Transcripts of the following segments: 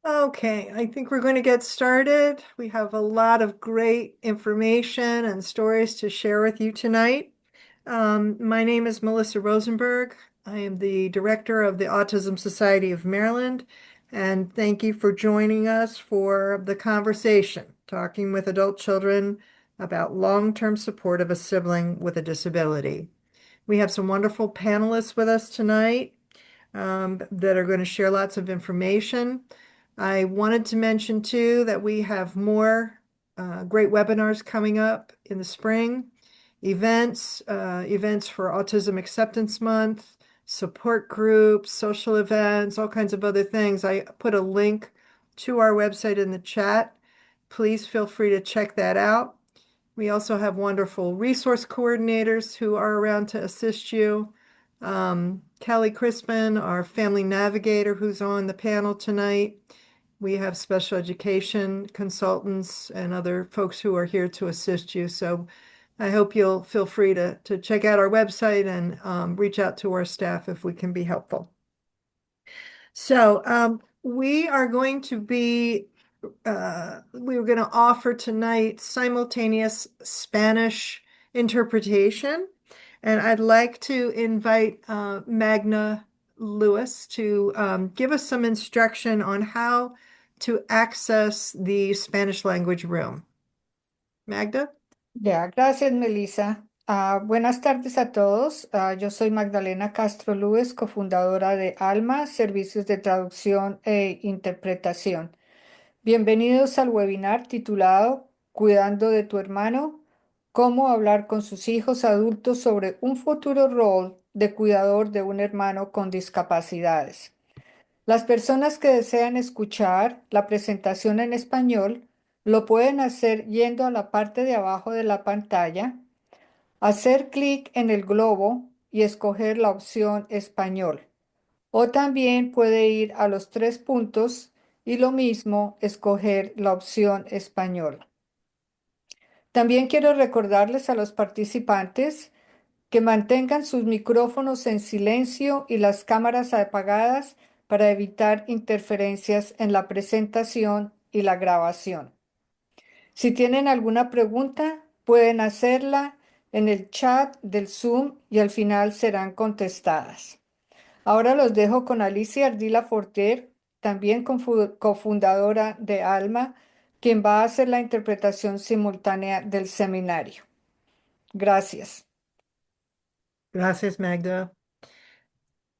Okay, I think we're going to get started. We have a lot of great information and stories to share with you tonight. My name is Melissa Rosenberg. I am the director of the Autism Society of Maryland, and thank you for joining us for the conversation, talking with adult children about long-term support of a sibling with a disability. We have some wonderful panelists with us tonight that are going to share lots of information. I wanted to mention too that we have more great webinars coming up in the spring, events for Autism Acceptance Month, support groups, social events, all kinds of other things. I put a link to our website in the chat. Please feel free to check that out. We also have wonderful resource coordinators who are around to assist you. Kelly Crispin, our family navigator, who's on the panel tonight. We have special education consultants and other folks who are here to assist you. So I hope you'll feel free to check out our website and reach out to our staff if we can be helpful. So we are going to be we were going to offer tonight simultaneous Spanish interpretation, and I'd like to invite Magna Lewis to give us some instruction on how to access the Spanish language room. Magda? Ya, gracias, Melissa. Buenas tardes a todos. Yo soy Magdalena Castro Lúez, cofundadora de ALMA, Servicios de Traducción e Interpretación. Bienvenidos al webinar titulado Cuidando de tu hermano, cómo hablar con sus hijos adultos sobre un futuro rol de cuidador de un hermano con discapacidades. Las personas que desean escuchar la presentación en español lo pueden hacer yendo a la parte de abajo de la pantalla, hacer clic en el globo y escoger la opción español. O también puede ir a los tres puntos y lo mismo escoger la opción español. También quiero recordarles a los participantes que mantengan sus micrófonos en silencio y las cámaras apagadas para evitar interferencias en la presentación y la grabación. Si tienen alguna pregunta, pueden hacerla en el chat del Zoom y al final serán contestadas. Ahora los dejo con Alicia Ardila Forter, también cofundadora de ALMA, quien va a hacer la interpretación simultánea del seminario. Gracias. Gracias, Magda.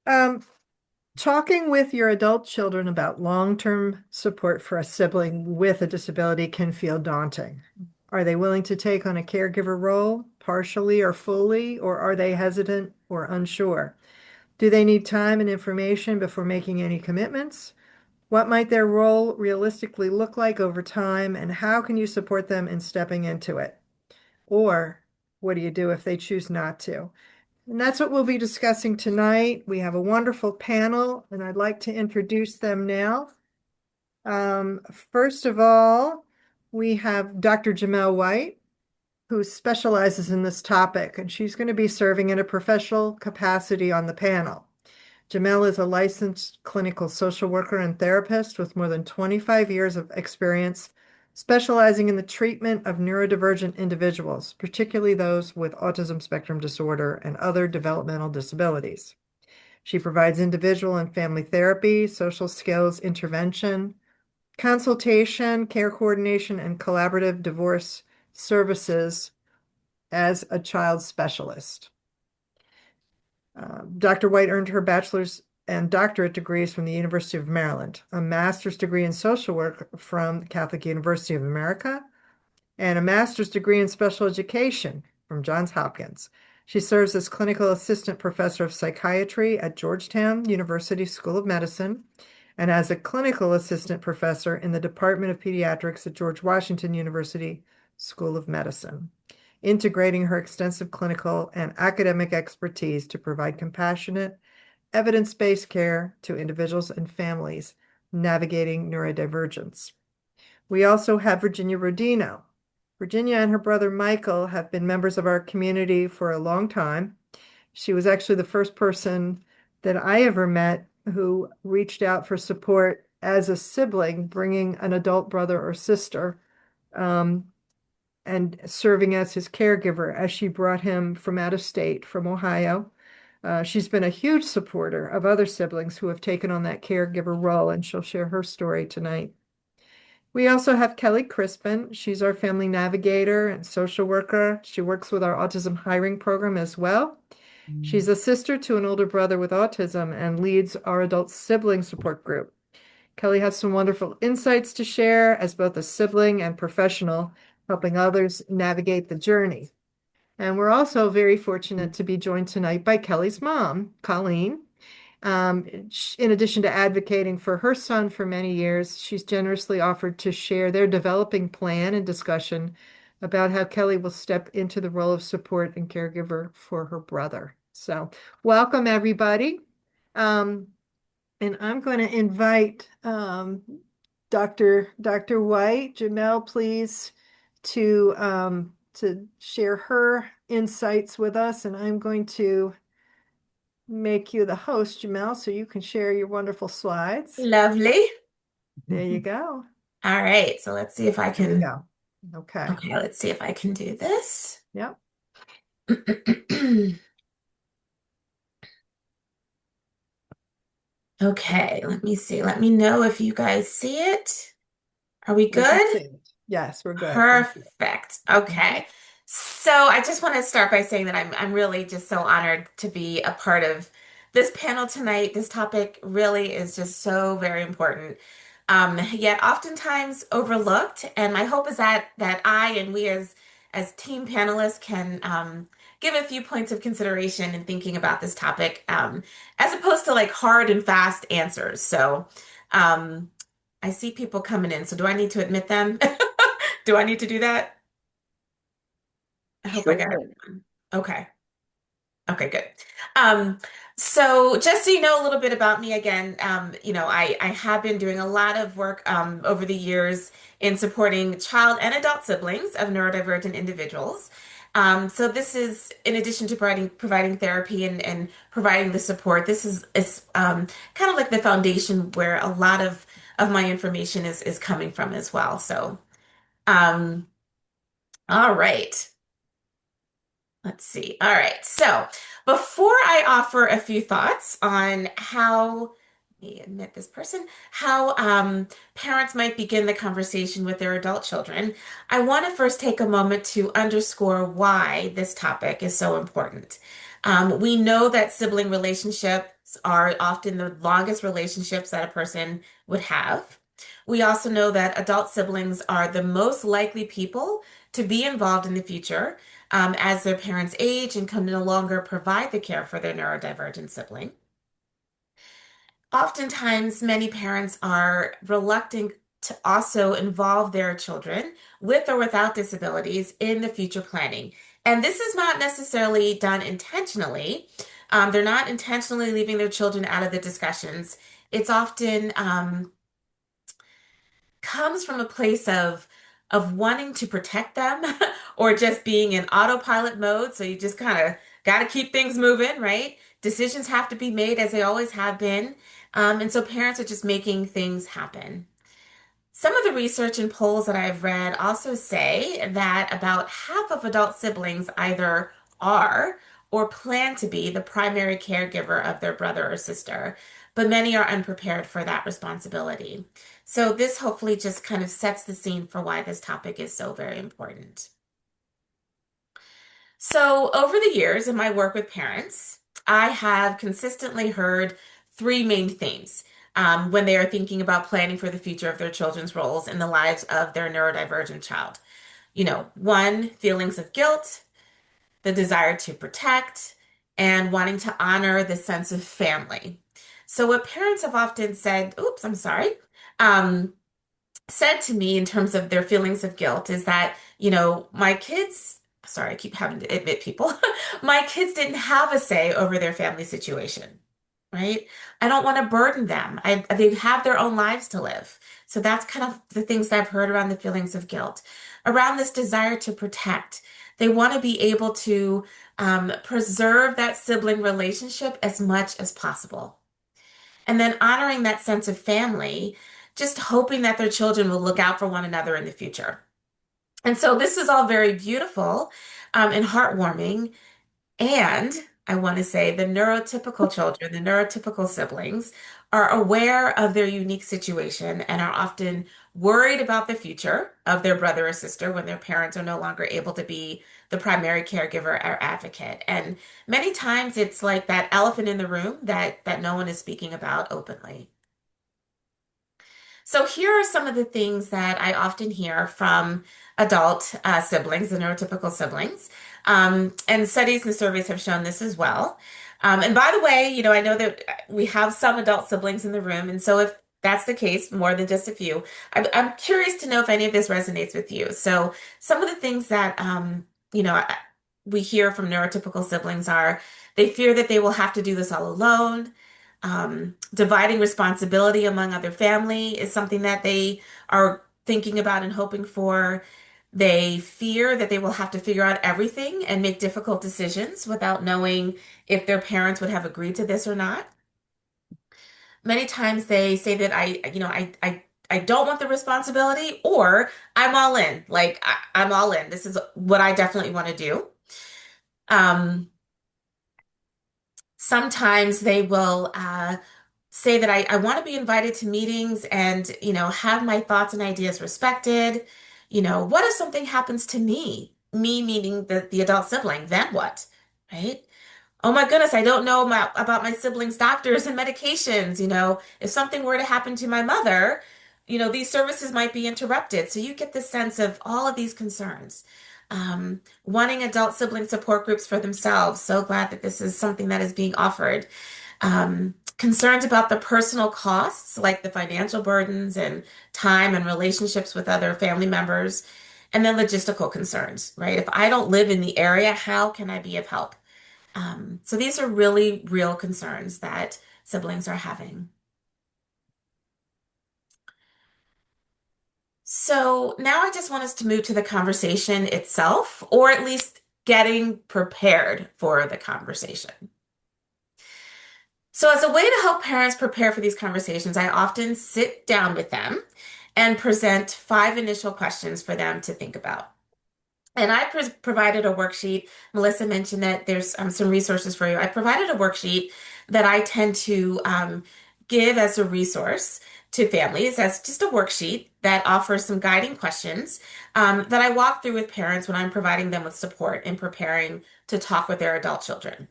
Um, Talking with your adult children about long-term support for a sibling with a disability can feel daunting. Are they willing to take on a caregiver role, partially or fully, or are they hesitant or unsure? Do they need time and information before making any commitments? What might their role realistically look like over time, and how can you support them in stepping into it? Or what do you do if they choose not to? And that's what we'll be discussing tonight. We have a wonderful panel, and I'd like to introduce them now. First of all, we have Dr. Jamel White, who specializes in this topic, and she's going to be serving in a professional capacity on the panel. Jamel is a licensed clinical social worker and therapist with more than 25 years of experience specializing in the treatment of neurodivergent individuals, particularly those with autism spectrum disorder and other developmental disabilities. She provides individual and family therapy, social skills intervention, consultation, care coordination, and collaborative divorce services as a child specialist. Dr. White earned her bachelor's and doctorate degrees from the University of Maryland, a master's degree in social work from the Catholic University of America, and a master's degree in special education from Johns Hopkins. She serves as clinical assistant professor of psychiatry at Georgetown University School of Medicine and as a clinical assistant professor in the Department of Pediatrics at George Washington University School of Medicine, integrating her extensive clinical and academic expertise to provide compassionate, evidence-based care to individuals and families navigating neurodivergence. We also have Virginia Rodino. Virginia and her brother Michael have been members of our community for a long time. She was actually the first person that I ever met who reached out for support as a sibling, bringing an adult brother or sister, um, and serving as his caregiver as she brought him from out of state, from Ohio. She's been a huge supporter of other siblings who have taken on that caregiver role, and she'll share her story tonight. We also have Kelly Crispin. She's our family navigator and social worker. She works with our autism hiring program as well. She's a sister to an older brother with autism and leads our adult sibling support group. Kelly has some wonderful insights to share as both a sibling and professional, helping others navigate the journey. And we're also very fortunate to be joined tonight by Kelly's mom, Colleen. In addition to advocating for her son for many years, she's generously offered to share their developing plan and discussion about how Kelly will step into the role of support and caregiver for her brother. So, welcome everybody. Um, and I'm going to invite Dr. White, Jamel, please, to share her insights with us. And I'm going to make you the host, Jamel, so you can share your wonderful slides. Lovely. There you go. All right, so let's see if I There you can. go. Okay. Okay, let's see if I can do this. Yep. Okay, let me see. Let me know if you guys see it. Are we We can good? see it. Yes, we're good. Thank you. Perfect. Mhm. Okay. So I just want to start by saying that I'm really just so honored to be a part of this panel tonight. This topic really is just so very important. Yet oftentimes overlooked. And my hope is that I and we as team panelists can give a few points of consideration in thinking about this topic, as opposed to like hard and fast answers. So um, I see people coming in. So do I need to admit them? Do I need to do that? I hope I got Sure. everyone. Okay. Okay, good. Um, so just so you know a little bit about me again, I have been doing a lot of work over the years in supporting child and adult siblings of neurodivergent individuals. So this is in addition to providing therapy and providing the support, this is kind of like the foundation where a lot of my information is coming from as well. So um, all right. Let's see. All right. So before I offer a few thoughts on how, let me admit this person, how parents might begin the conversation with their adult children, I want to first take a moment to underscore why this topic is so important. We know that sibling relationships are often the longest relationships that a person would have. We also know that adult siblings are the most likely people to be involved in the future as their parents age and can no longer provide the care for their neurodivergent sibling. Oftentimes, many parents are reluctant to also involve their children with or without disabilities in the future planning. And this is not necessarily done intentionally. They're not intentionally leaving their children out of the discussions. It's often comes from a place of wanting to protect them or just being in autopilot mode. So you just kind of got to keep things moving, right? Decisions have to be made as they always have been. And so parents are just making things happen. Some of the research and polls that I've read also say that about half of adult siblings either are or plan to be the primary caregiver of their brother or sister, but many are unprepared for that responsibility. So, this hopefully just kind of sets the scene for why this topic is so very important. So, over the years in my work with parents, I have consistently heard three main themes when they are thinking about planning for the future of their children's roles in the lives of their neurodivergent child. One, feelings of guilt, the desire to protect, and wanting to honor the sense of family. So, what parents have often said, oops, I'm sorry, um, said to me in terms of their feelings of guilt is that, my kids, sorry, I keep having to admit people, my kids didn't have a say over their family situation, right? I don't want to burden them. They have their own lives to live. So that's kind of the things that I've heard around the feelings of guilt, around this desire to protect. They want to be able to preserve that sibling relationship as much as possible. And then honoring that sense of family. just hoping that their children will look out for one another in the future. And so this is all very beautiful, and heartwarming. And I want to say the neurotypical children, the neurotypical siblings, are aware of their unique situation and are often worried about the future of their brother or sister when their parents are no longer able to be the primary caregiver or advocate. And many times it's like that elephant in the room that no one is speaking about openly. So here are some of the things that I often hear from adult siblings, the neurotypical siblings. And studies and surveys have shown this as well. And by the way, I know that we have some adult siblings in the room. And so if that's the case, more than just a few, I'm curious to know if any of this resonates with you. So some of the things that, we hear from neurotypical siblings are they fear that they will have to do this all alone. Dividing responsibility among other family is something that they are thinking about and hoping for. They fear that they will have to figure out everything and make difficult decisions without knowing if their parents would have agreed to this or not. Many times they say that I don't want the responsibility, or I'm all in. Like I'm all in. This is what I definitely want to do. Um, Sometimes they will say that I want to be invited to meetings and, have my thoughts and ideas respected. What if something happens to me? Me meaning the adult sibling, then what? Right? Oh my goodness, I don't know about my siblings' doctors and medications. If something were to happen to my mother, these services might be interrupted. So you get the sense of all of these concerns. Wanting adult sibling support groups for themselves. So glad that this is something that is being offered. Concerns about the personal costs, like the financial burdens and time and relationships with other family members, and then logistical concerns, right? If I don't live in the area, how can I be of help? So these are really real concerns that siblings are having. So now I just want us to move to the conversation itself, or at least getting prepared for the conversation. So, as a way to help parents prepare for these conversations, I often sit down with them and present 5 initial questions for them to think about. And I provided a worksheet. Melissa mentioned that there's some resources for you. I provided a worksheet that I tend to give as a resource to families as just a worksheet that offers some guiding questions that I walk through with parents when I'm providing them with support in preparing to talk with their adult children.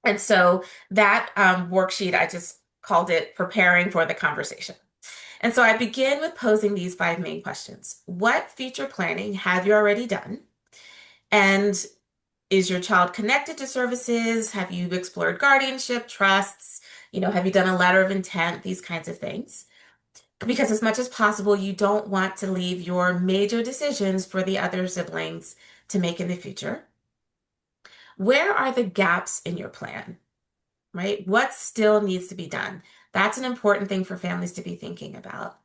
And so that worksheet, I just called it Preparing for the Conversation. And so I begin with posing these 5 main questions. What future planning have you already done? And is your child connected to services? Have you explored guardianship, trusts? Have you done a letter of intent? These kinds of things. Because as much as possible, you don't want to leave your major decisions for the other siblings to make in the future. Where are the gaps in your plan? Right? What still needs to be done? That's an important thing for families to be thinking about.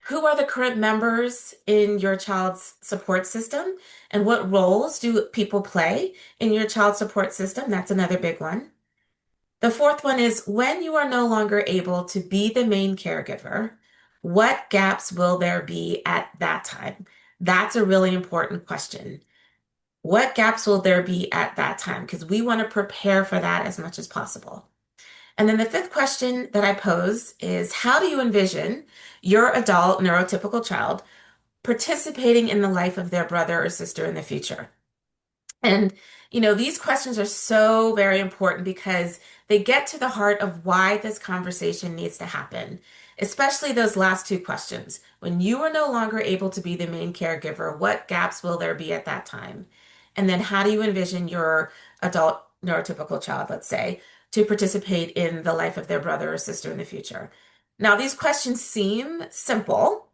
Who are the current members in your child's support system? And what roles do people play in your child's support system? That's another big one. The fourth one is when you are no longer able to be the main caregiver, what gaps will there be at that time? That's a really important question. What gaps will there be at that time? Because we want to prepare for that as much as possible. And then the fifth question that I pose is how do you envision your adult neurotypical child participating in the life of their brother or sister in the future? And, these questions are so very important because they get to the heart of why this conversation needs to happen, especially those last 2 questions. When you are no longer able to be the main caregiver, what gaps will there be at that time? And then how do you envision your adult neurotypical child, let's say, to participate in the life of their brother or sister in the future? Now, these questions seem simple,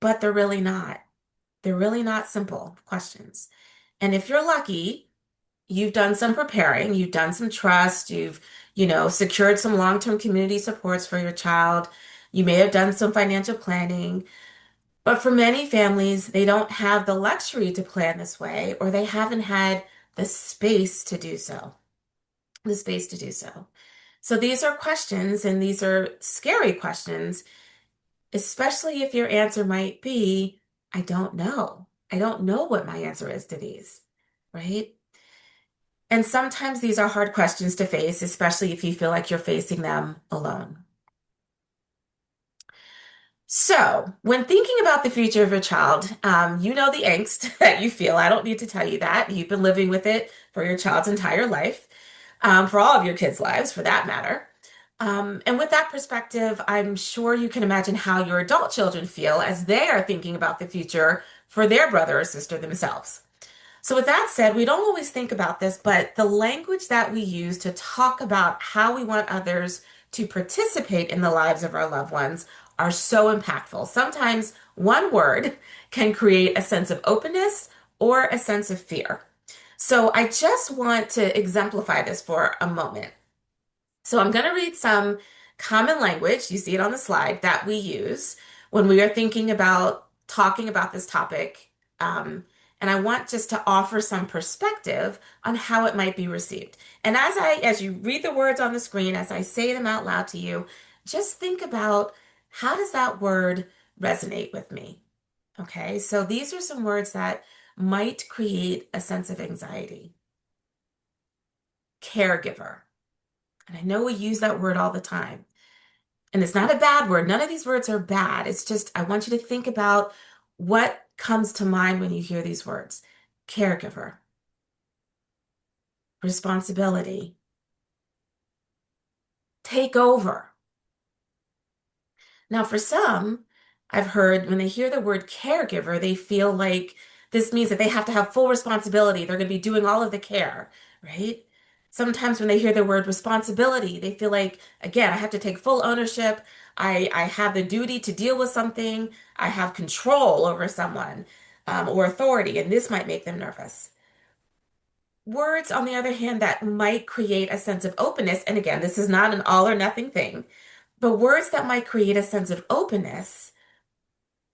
but they're really not. They're really not simple questions. And if you're lucky, you've done some preparing, you've done some trust, you've, secured some long-term community supports for your child. You may have done some financial planning. But for many families, they don't have the luxury to plan this way, or they haven't had the space to do so. The space to do so. So these are questions, and these are scary questions, especially if your answer might be, I don't know. I don't know what my answer is to these, right? And sometimes these are hard questions to face, especially if you feel like you're facing them alone. So, when thinking about the future of your child, you know the angst that you feel. I don't need to tell you that. You've been living with it for your child's entire life, for all of your kids' lives, for that matter. And with that perspective, I'm sure you can imagine how your adult children feel as they are thinking about the future for their brother or sister themselves. So, with that said, we don't always think about this, but the language that we use to talk about how we want others to participate in the lives of our loved ones are so impactful. Sometimes one word can create a sense of openness or a sense of fear. So, I just want to exemplify this for a moment. So I'm going to read some common language, you see it on the slide, that we use when we are thinking about talking about this topic. And I want just to offer some perspective on how it might be received. And as you read the words on the screen, as I say them out loud to you, just think about how does that word resonate with me? Okay, so these are some words that might create a sense of anxiety. Caregiver. And I know we use that word all the time. And it's not a bad word. None of these words are bad. It's just, I want you to think about what comes to mind when you hear these words. Caregiver, responsibility, take over. Now, for some, I've heard when they hear the word caregiver, they feel like this means that they have to have full responsibility. They're going to be doing all of the care, right? Sometimes when they hear the word responsibility, they feel like, again, I have to take full ownership. I have the duty to deal with something. I have control over someone, or authority, and this might make them nervous. Words, on the other hand, that might create a sense of openness, and again, this is not an all or nothing thing, but words that might create a sense of openness,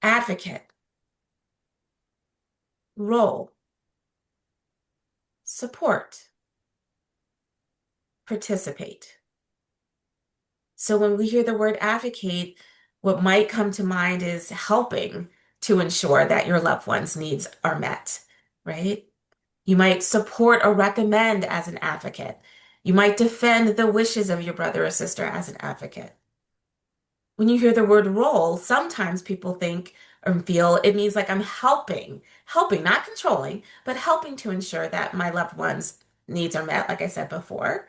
advocate, role, support, participate. So when we hear the word advocate, what might come to mind is helping to ensure that your loved one's needs are met, right? You might support or recommend as an advocate. You might defend the wishes of your brother or sister as an advocate. When you hear the word role, sometimes people think or feel it means like I'm helping, not controlling, but helping to ensure that my loved one's needs are met, like I said before.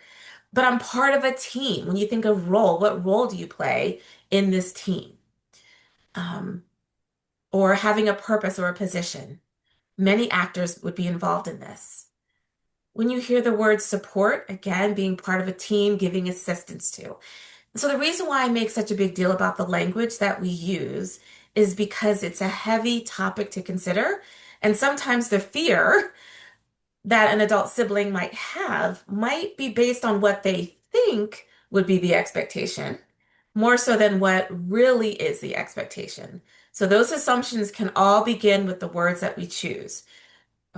But I'm part of a team. When you think of role, what role do you play in this team? Um, or having a purpose or a position. Many actors would be involved in this. When you hear the word support, again, being part of a team, giving assistance to. So the reason why I make such a big deal about the language that we use is because it's a heavy topic to consider. And sometimes the fear that an adult sibling might have might be based on what they think would be the expectation, more so than what really is the expectation. So those assumptions can all begin with the words that we choose.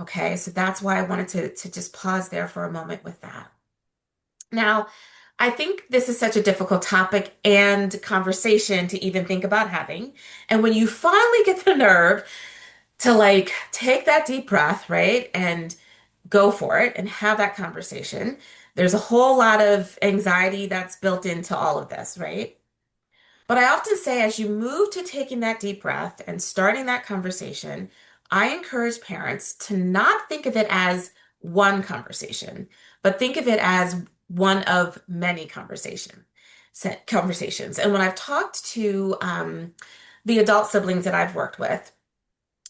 Okay, so that's why I wanted to just pause there for a moment with that. Now, I think this is such a difficult topic and conversation to even think about having. And when you finally get the nerve to like take that deep breath, right, and go for it and have that conversation, there's a whole lot of anxiety that's built into all of this, right? But I often say, as you move to taking that deep breath and starting that conversation, I encourage parents to not think of it as one conversation, but think of it as one of many conversations. And when I've talked to the adult siblings that I've worked with,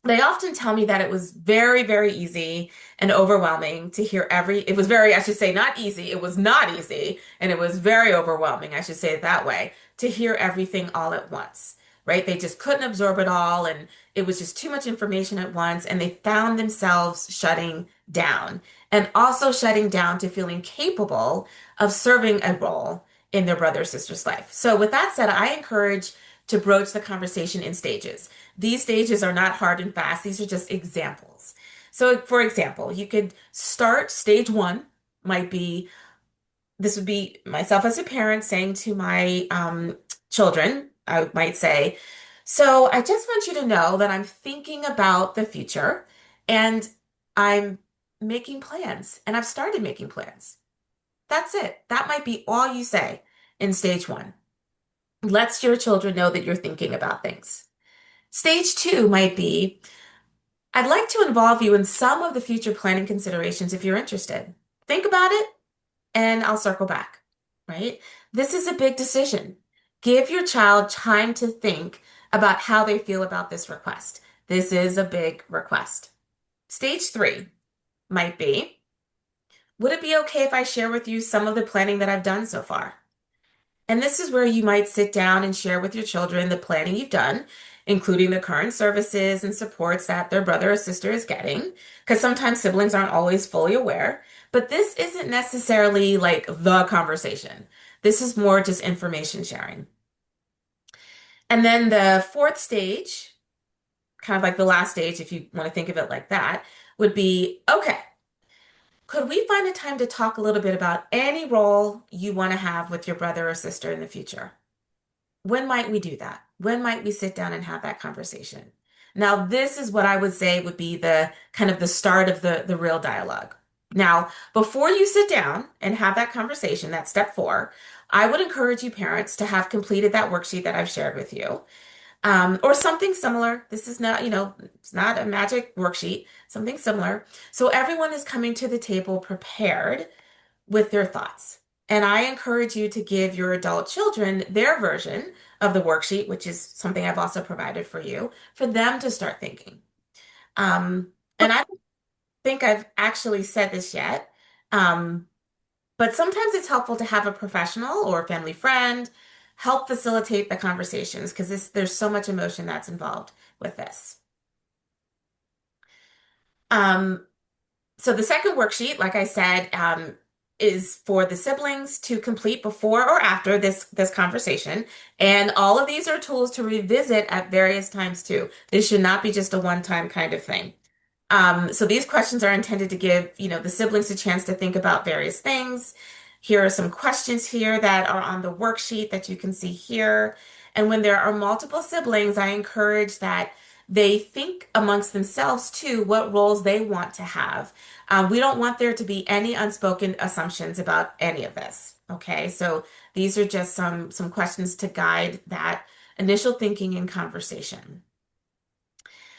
they often tell me that it was very, very easy and overwhelming to hear it was very, I should say, not easy. It was not easy. And it was very overwhelming, I should say it that way, to hear everything all at once, right? They just couldn't absorb it all. And it was just too much information at once. And they found themselves shutting down and also shutting down to feeling capable of serving a role in their brother or sister's life. So with that said, I encourage to broach the conversation in stages. These stages are not hard and fast. These are just examples. So, for example, you could start stage one, might be, this would be myself as a parent saying to my children, I might say, so I just want you to know that I'm thinking about the future and I'm making plans and I've started making plans. That's it. That might be all you say in stage one. Lets your children know that you're thinking about things. Stage two might be, I'd like to involve you in some of the future planning considerations if you're interested. Think about it and I'll circle back, right? This is a big decision. Give your child time to think about how they feel about this request. This is a big request. Stage three might be, would it be okay if I share with you some of the planning that I've done so far? And this is where you might sit down and share with your children the planning you've done, including the current services and supports that their brother or sister is getting, because sometimes siblings aren't always fully aware. But this isn't necessarily like the conversation. This is more just information sharing. And then the fourth stage, kind of like the last stage, if you want to think of it like that, would be okay, could we find a time to talk a little bit about any role you want to have with your brother or sister in the future? When might we do that? When might we sit down and have that conversation? Now, this is what I would say would be the kind of the start of the real dialogue. Now, before you sit down and have that conversation, that's step four, I would encourage you parents to have completed that worksheet that I've shared with you, or something similar. This is not, it's not a magic worksheet, something similar. So everyone is coming to the table prepared with their thoughts. And I encourage you to give your adult children their version of the worksheet, which is something I've also provided for you, for them to start thinking. And I don't think I've actually said this yet, um, but sometimes it's helpful to have a professional or a family friend help facilitate the conversations because there's so much emotion that's involved with this. Um, So the second worksheet, like I said, is for the siblings to complete before or after this conversation. And all of these are tools to revisit at various times too. This should not be just a one-time kind of thing. So these questions are intended to give, the siblings a chance to think about various things. Here are some questions here that are on the worksheet that you can see here. And when there are multiple siblings, I encourage that they think amongst themselves too what roles they want to have. We don't want there to be any unspoken assumptions about any of this. Okay, so these are just some questions to guide that initial thinking and conversation.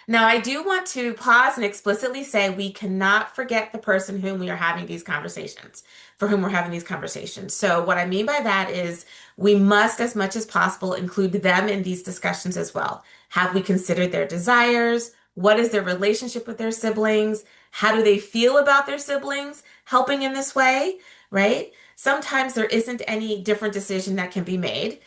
Now, I do want to pause and explicitly say we cannot forget the person whom we are having these conversations, for whom we're having these conversations. So, what I mean by that is we must, as much as possible, include them in these discussions as well. Have we considered their desires? What is their relationship with their siblings? How do they feel about their siblings helping in this way, right? Sometimes there isn't any different decision that can be made,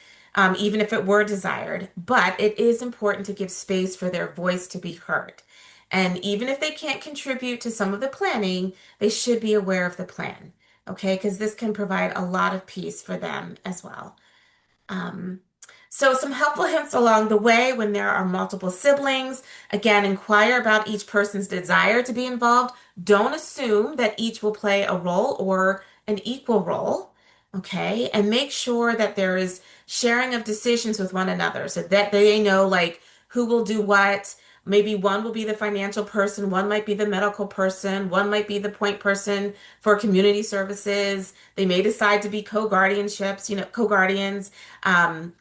even if it were desired. But it is important to give space for their voice to be heard. And even if they can't contribute to some of the planning, they should be aware of the plan, okay? Because this can provide a lot of peace for them as well. Um, so some helpful hints along the way when there are multiple siblings. Again, inquire about each person's desire to be involved. Don't assume that each will play a role or an equal role. Okay. And make sure that there is sharing of decisions with one another so that they know like who will do what. Maybe one will be the financial person, one might be the medical person, one might be the point person for community services. They may decide to be co-guardianships, co-guardians. Um,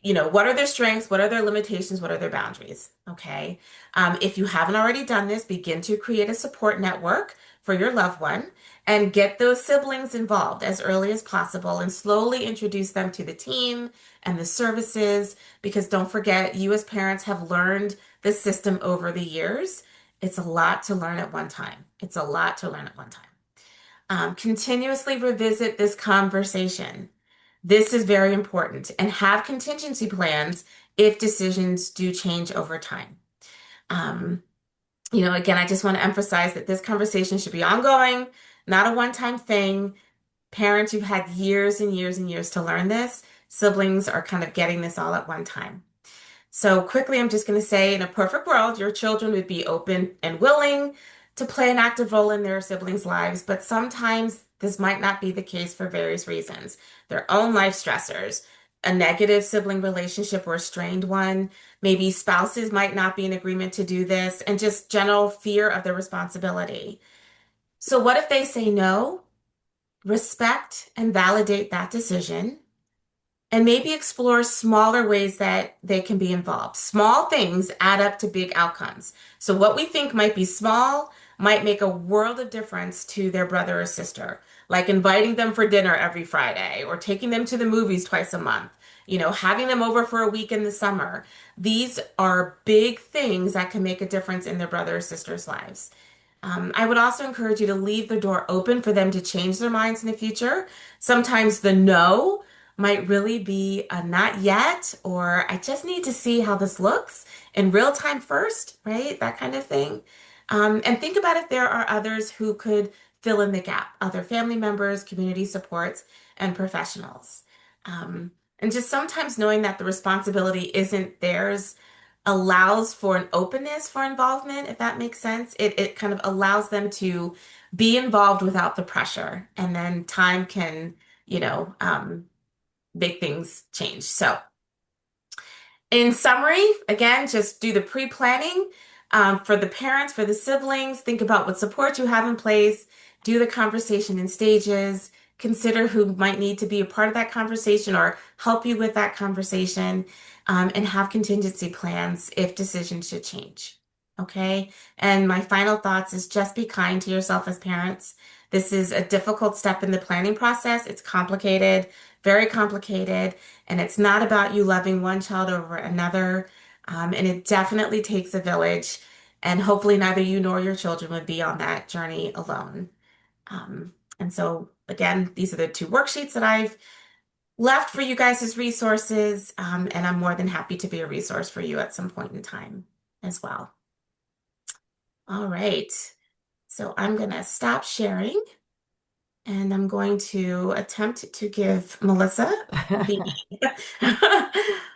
what are their strengths? What are their limitations? What are their boundaries? Okay. If you haven't already done this, begin to create a support network for your loved one and get those siblings involved as early as possible and slowly introduce them to the team and the services because don't forget, you as parents have learned the system over the years. It's a lot to learn at one time. It's a lot to learn at one time. Continuously revisit this conversation. This is very important and have contingency plans if decisions do change over time. Um, again, I just want to emphasize that this conversation should be ongoing, not a one-time thing. Parents, you've had years and years and years to learn this. Siblings are kind of getting this all at one time. So quickly, I'm just going to say, in a perfect world, your children would be open and willing to play an active role in their siblings' lives, but sometimes this might not be the case for various reasons. Their own life stressors, a negative sibling relationship or a strained one, maybe spouses might not be in agreement to do this, and just general fear of their responsibility. So, what if they say no? Respect and validate that decision, and maybe explore smaller ways that they can be involved. Small things add up to big outcomes. So, what we think might be small might make a world of difference to their brother or sister, like inviting them for dinner every Friday or taking them to the movies twice a month, having them over for a week in the summer. These are big things that can make a difference in their brother or sister's lives. I would also encourage you to leave the door open for them to change their minds in the future. Sometimes the no might really be a not yet, or I just need to see how this looks in real time first, right? That kind of thing. And think about if there are others who could fill in the gap, other family members, community supports, and professionals. Um, and just sometimes knowing that the responsibility isn't theirs allows for an openness for involvement, if that makes sense. It kind of allows them to be involved without the pressure, and then time can, you know, um, make things change. So, in summary, again, just do the pre-planning for the parents, for the siblings. Think about what support you have in place. Do the conversation in stages. Consider who might need to be a part of that conversation or help you with that conversation, and have contingency plans if decisions should change. Okay. And my final thoughts is just be kind to yourself as parents. This is a difficult step in the planning process. It's complicated, very complicated. And it's not about you loving one child over another. And it definitely takes a village. And hopefully, neither you nor your children would be on that journey alone. And so, again, these are the two worksheets that I've left for you guys as resources. And I'm more than happy to be a resource for you at some point in time as well. All right. So, I'm going to stop sharing. And I'm going to attempt to give Melissa the.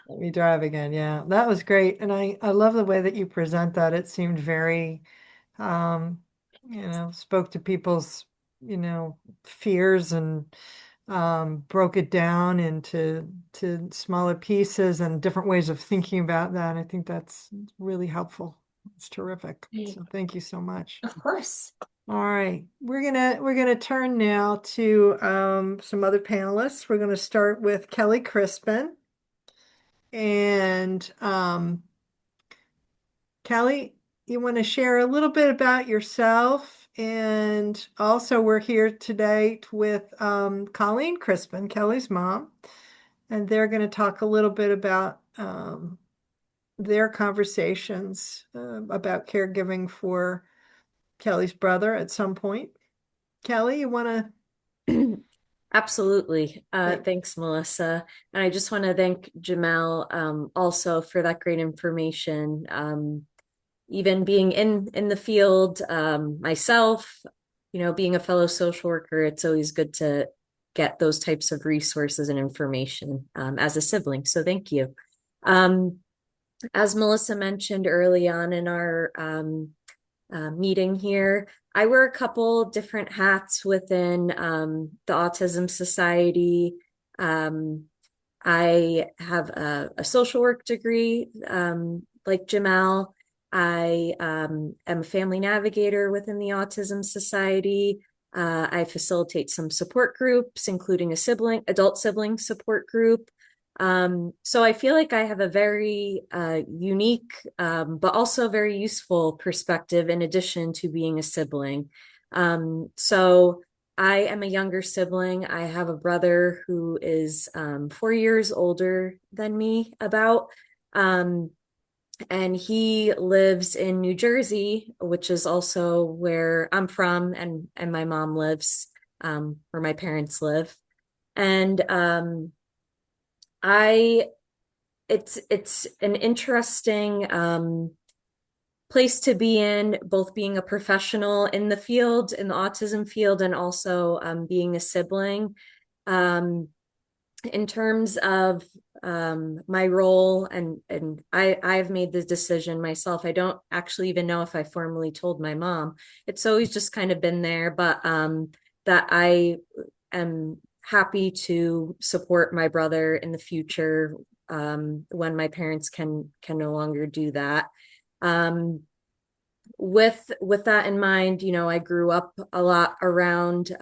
Let me drive again. Yeah, that was great. And I love the way that you present that. It seemed very, um, spoke to people's, fears and broke it down into smaller pieces and different ways of thinking about that. I think that's really helpful. It's terrific. So thank you so much. Of course. All right, we're gonna turn now to some other panelists. We're gonna start with Kelly Crispin. And Kelly, you want to share a little bit about yourself? And also, we're here today with Colleen Crispin, Kelly's mom, and they're going to talk a little bit about their conversations about caregiving for Kelly's brother at some point. Kelly, you want Absolutely. to? Thanks, Melissa. And I just want to thank Jamel also for that great information. Even being in the field myself, being a fellow social worker, it's always good to get those types of resources and information as a sibling. So thank you. As Melissa mentioned early on in our meeting here, I wear a couple different hats within the Autism Society. I have a social work degree, like Jamal. I am a family navigator within the Autism Society. I facilitate some support groups, including a adult sibling support group. So I feel like I have a very unique, but also very useful perspective in addition to being a sibling. So I am a younger sibling. I have a brother who is 4 years older than me, about. And he lives in New Jersey, which is also where I'm from, and my mom lives, where my parents live. And I it's an interesting place to be in, both being a professional in the field, in the autism field, and also being a sibling. In terms of my role, and I've made the decision myself. I don't actually even know if I formally told my mom. It's always just kind of been there, but that I am happy to support my brother in the future, when my parents can no longer do that. Um, with that in mind, I grew up a lot around.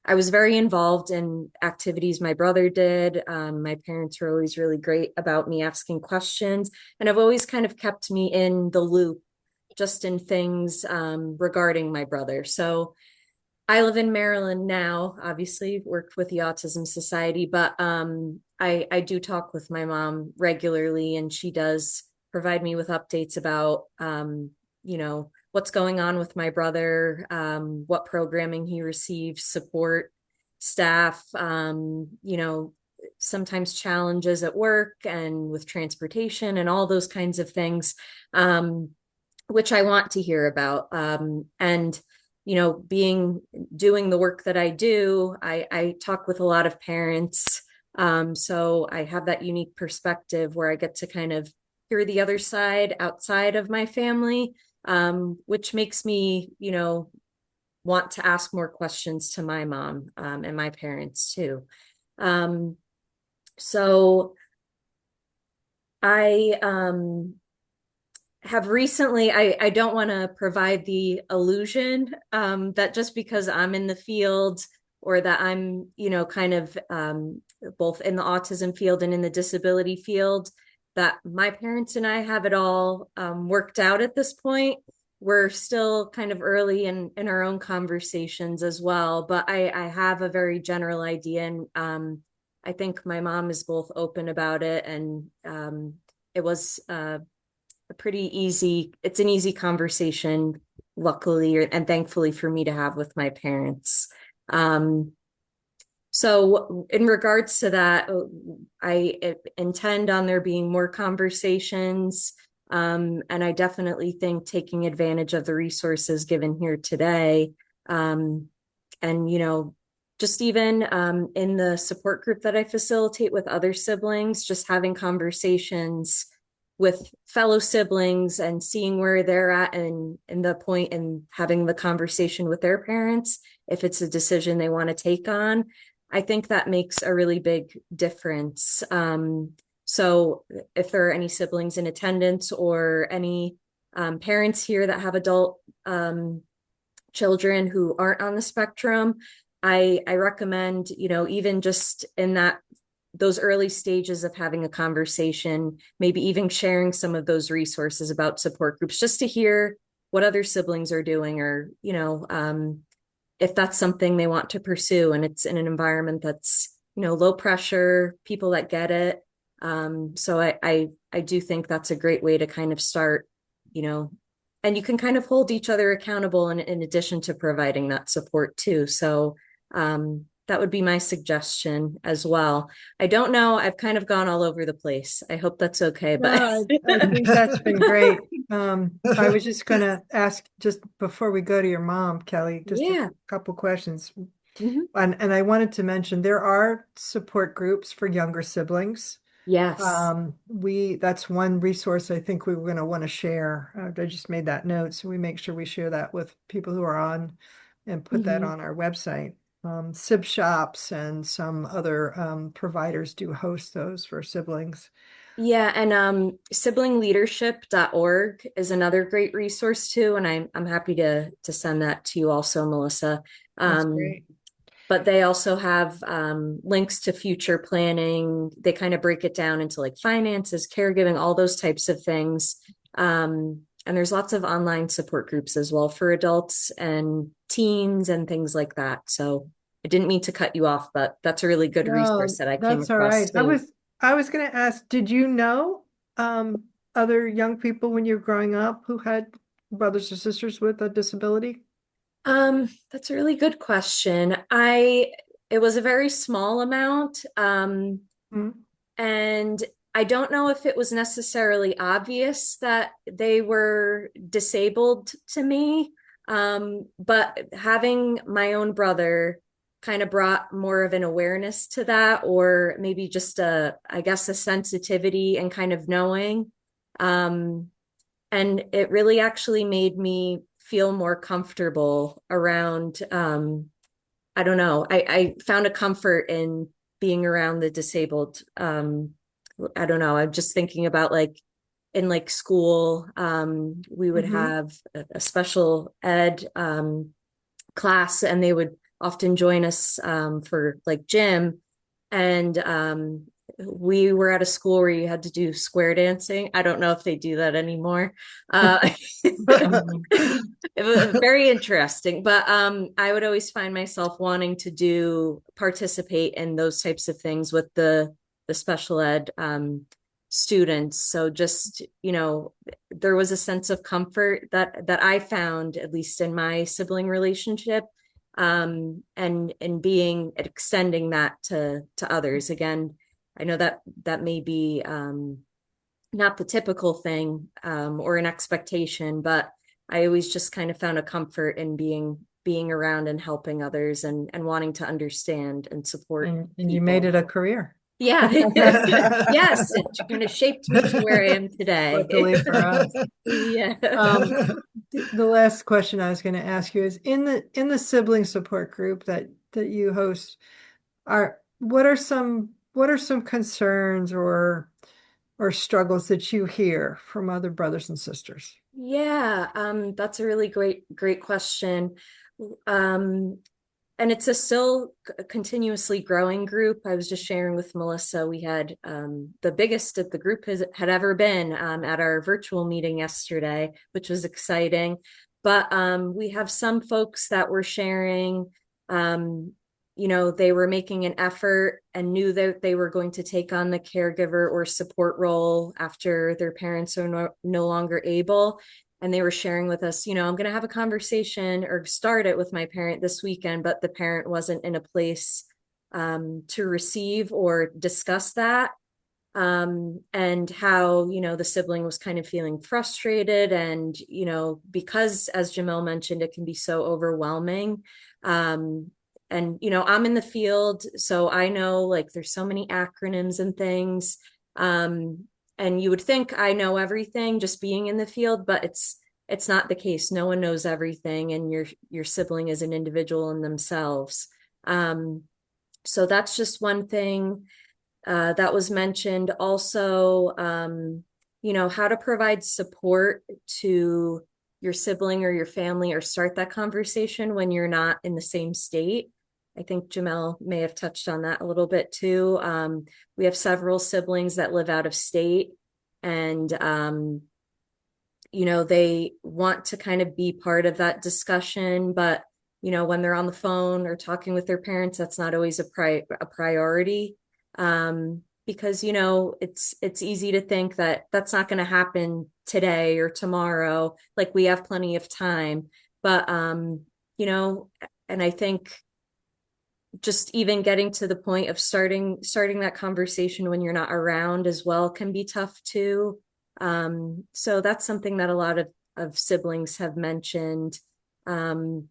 I was very involved in activities my brother did. My parents were always really great about me asking questions, and have always kind of kept me in the loop, just in things regarding my brother. So I live in Maryland now, obviously worked with the Autism Society, but I do talk with my mom regularly, and she does provide me with updates about, what's going on with my brother, what programming he receives, support staff, sometimes challenges at work and with transportation and all those kinds of things, which I want to hear about. And doing the work that I do, I talk with a lot of parents. So I have that unique perspective where I get to kind of hear the other side outside of my family, which makes me, want to ask more questions to my mom, and my parents too. Um, so I have recently, I don't want to provide the illusion, that just because I'm in the field, or that I'm, kind of, both in the autism field and in the disability field, that my parents and I have it all, worked out at this point. We're still kind of early in our own conversations as well, but I have a very general idea, and I think my mom is both open about it, and it was it's an easy conversation, luckily, and thankfully for me to have with my parents. Um, so in regards to that, I intend on there being more conversations. And I definitely think taking advantage of the resources given here today, um, and, just even in the support group that I facilitate with other siblings, just having conversations with fellow siblings and seeing where they're at, and the point, and having the conversation with their parents if it's a decision they want to take on. I think that makes a really big difference. So if there are any siblings in attendance, or any parents here that have adult children who aren't on the spectrum, I recommend, even just in those early stages of having a conversation, maybe even sharing some of those resources about support groups, just to hear what other siblings are doing, or, if that's something they want to pursue, and it's in an environment that's, low pressure, people that get it. So I do think that's a great way to kind of start, and you can kind of hold each other accountable, in addition to providing that support too. So that would be my suggestion as well. I don't know. I've kind of gone all over the place. I hope that's okay, but No, I think that's been great. I was just going to ask, just before we go to your mom, Kelly, just a yeah. couple questions. Mhm. And I wanted to mention there are support groups for younger siblings. Yes. That's one resource I think we were going to want to share. I just made that note, so we make sure we share that with people who are on, and put that Mhm. on our website. Sib shops and some other providers do host those for siblings. Yeah, and siblingleadership.org is another great resource too, and I'm happy to send that to you also, Melissa. That's Um, great. but they also have links to future planning. They kind of break it down into like finances, caregiving, all those types of things. And there's lots of online support groups as well for adults and teens and things like that. So I didn't mean to cut you off, but that's a really good resource No, that I came that's all across right. I too. was I was going to ask, did you know other young people when you were growing up who had brothers or sisters with a disability? That's a really good question. It was a very small amount. Mm. And I don't know if it was necessarily obvious that they were disabled to me. But having my own brother kind of brought more of an awareness to that, or maybe just I guess, a sensitivity and kind of knowing. Um, and it really actually made me feel more comfortable around, I don't know, I found a comfort in being around the disabled. I don't know, I'm just thinking about like in like school, we would Mm-hmm. have a special ed class, and they would often join us for like gym. And we were at a school where you had to do square dancing. I don't know if they do that anymore. It was very interesting, but I would always find myself wanting to participate in those types of things with the special ed students. So just, there was a sense of comfort that I found, at least in my sibling relationship, and being extending that to others. Again, I know that may be not the typical thing, or an expectation, but I always just kind of found a comfort in being around and helping others, and wanting to understand and support And you made people. it a career. Yeah. Yes, it kind of shaped me to where I am today. Luckily for us. Yeah. The last question I was going to ask you is in the sibling support group that you host, what are some concerns or struggles that you hear from other brothers and sisters? Yeah, that's a really great question. Um, and it's a still continuously growing group. I was just sharing with Melissa, we had the biggest that the group had ever been at our virtual meeting yesterday, which was exciting. But we have some folks that were sharing, they were making an effort and knew that they were going to take on the caregiver or support role after their parents are no longer able. And they were sharing with us, I'm going to have a conversation or start it with my parent this weekend, but the parent wasn't in a place to receive or discuss that. And how, the sibling was kind of feeling frustrated. And, because, as Jamel mentioned, it can be so overwhelming. And, I'm in the field, so I know like there's so many acronyms and things. And you would think I know everything just being in the field, but it's not the case. No one knows everything, and your sibling is an individual in themselves. So that's just one thing that was mentioned. Also, how to provide support to your sibling or your family, or start that conversation when you're not in the same state. I think Jamel may have touched on that a little bit too. We have several siblings that live out of state, and they want to kind of be part of that discussion, but when they're on the phone or talking with their parents, that's not always a priority. Because it's easy to think that that's not going to happen today or tomorrow, like we have plenty of time. But and I think just even getting to the point of starting that conversation when you're not around as well can be tough too. So that's something that a lot of siblings have mentioned. And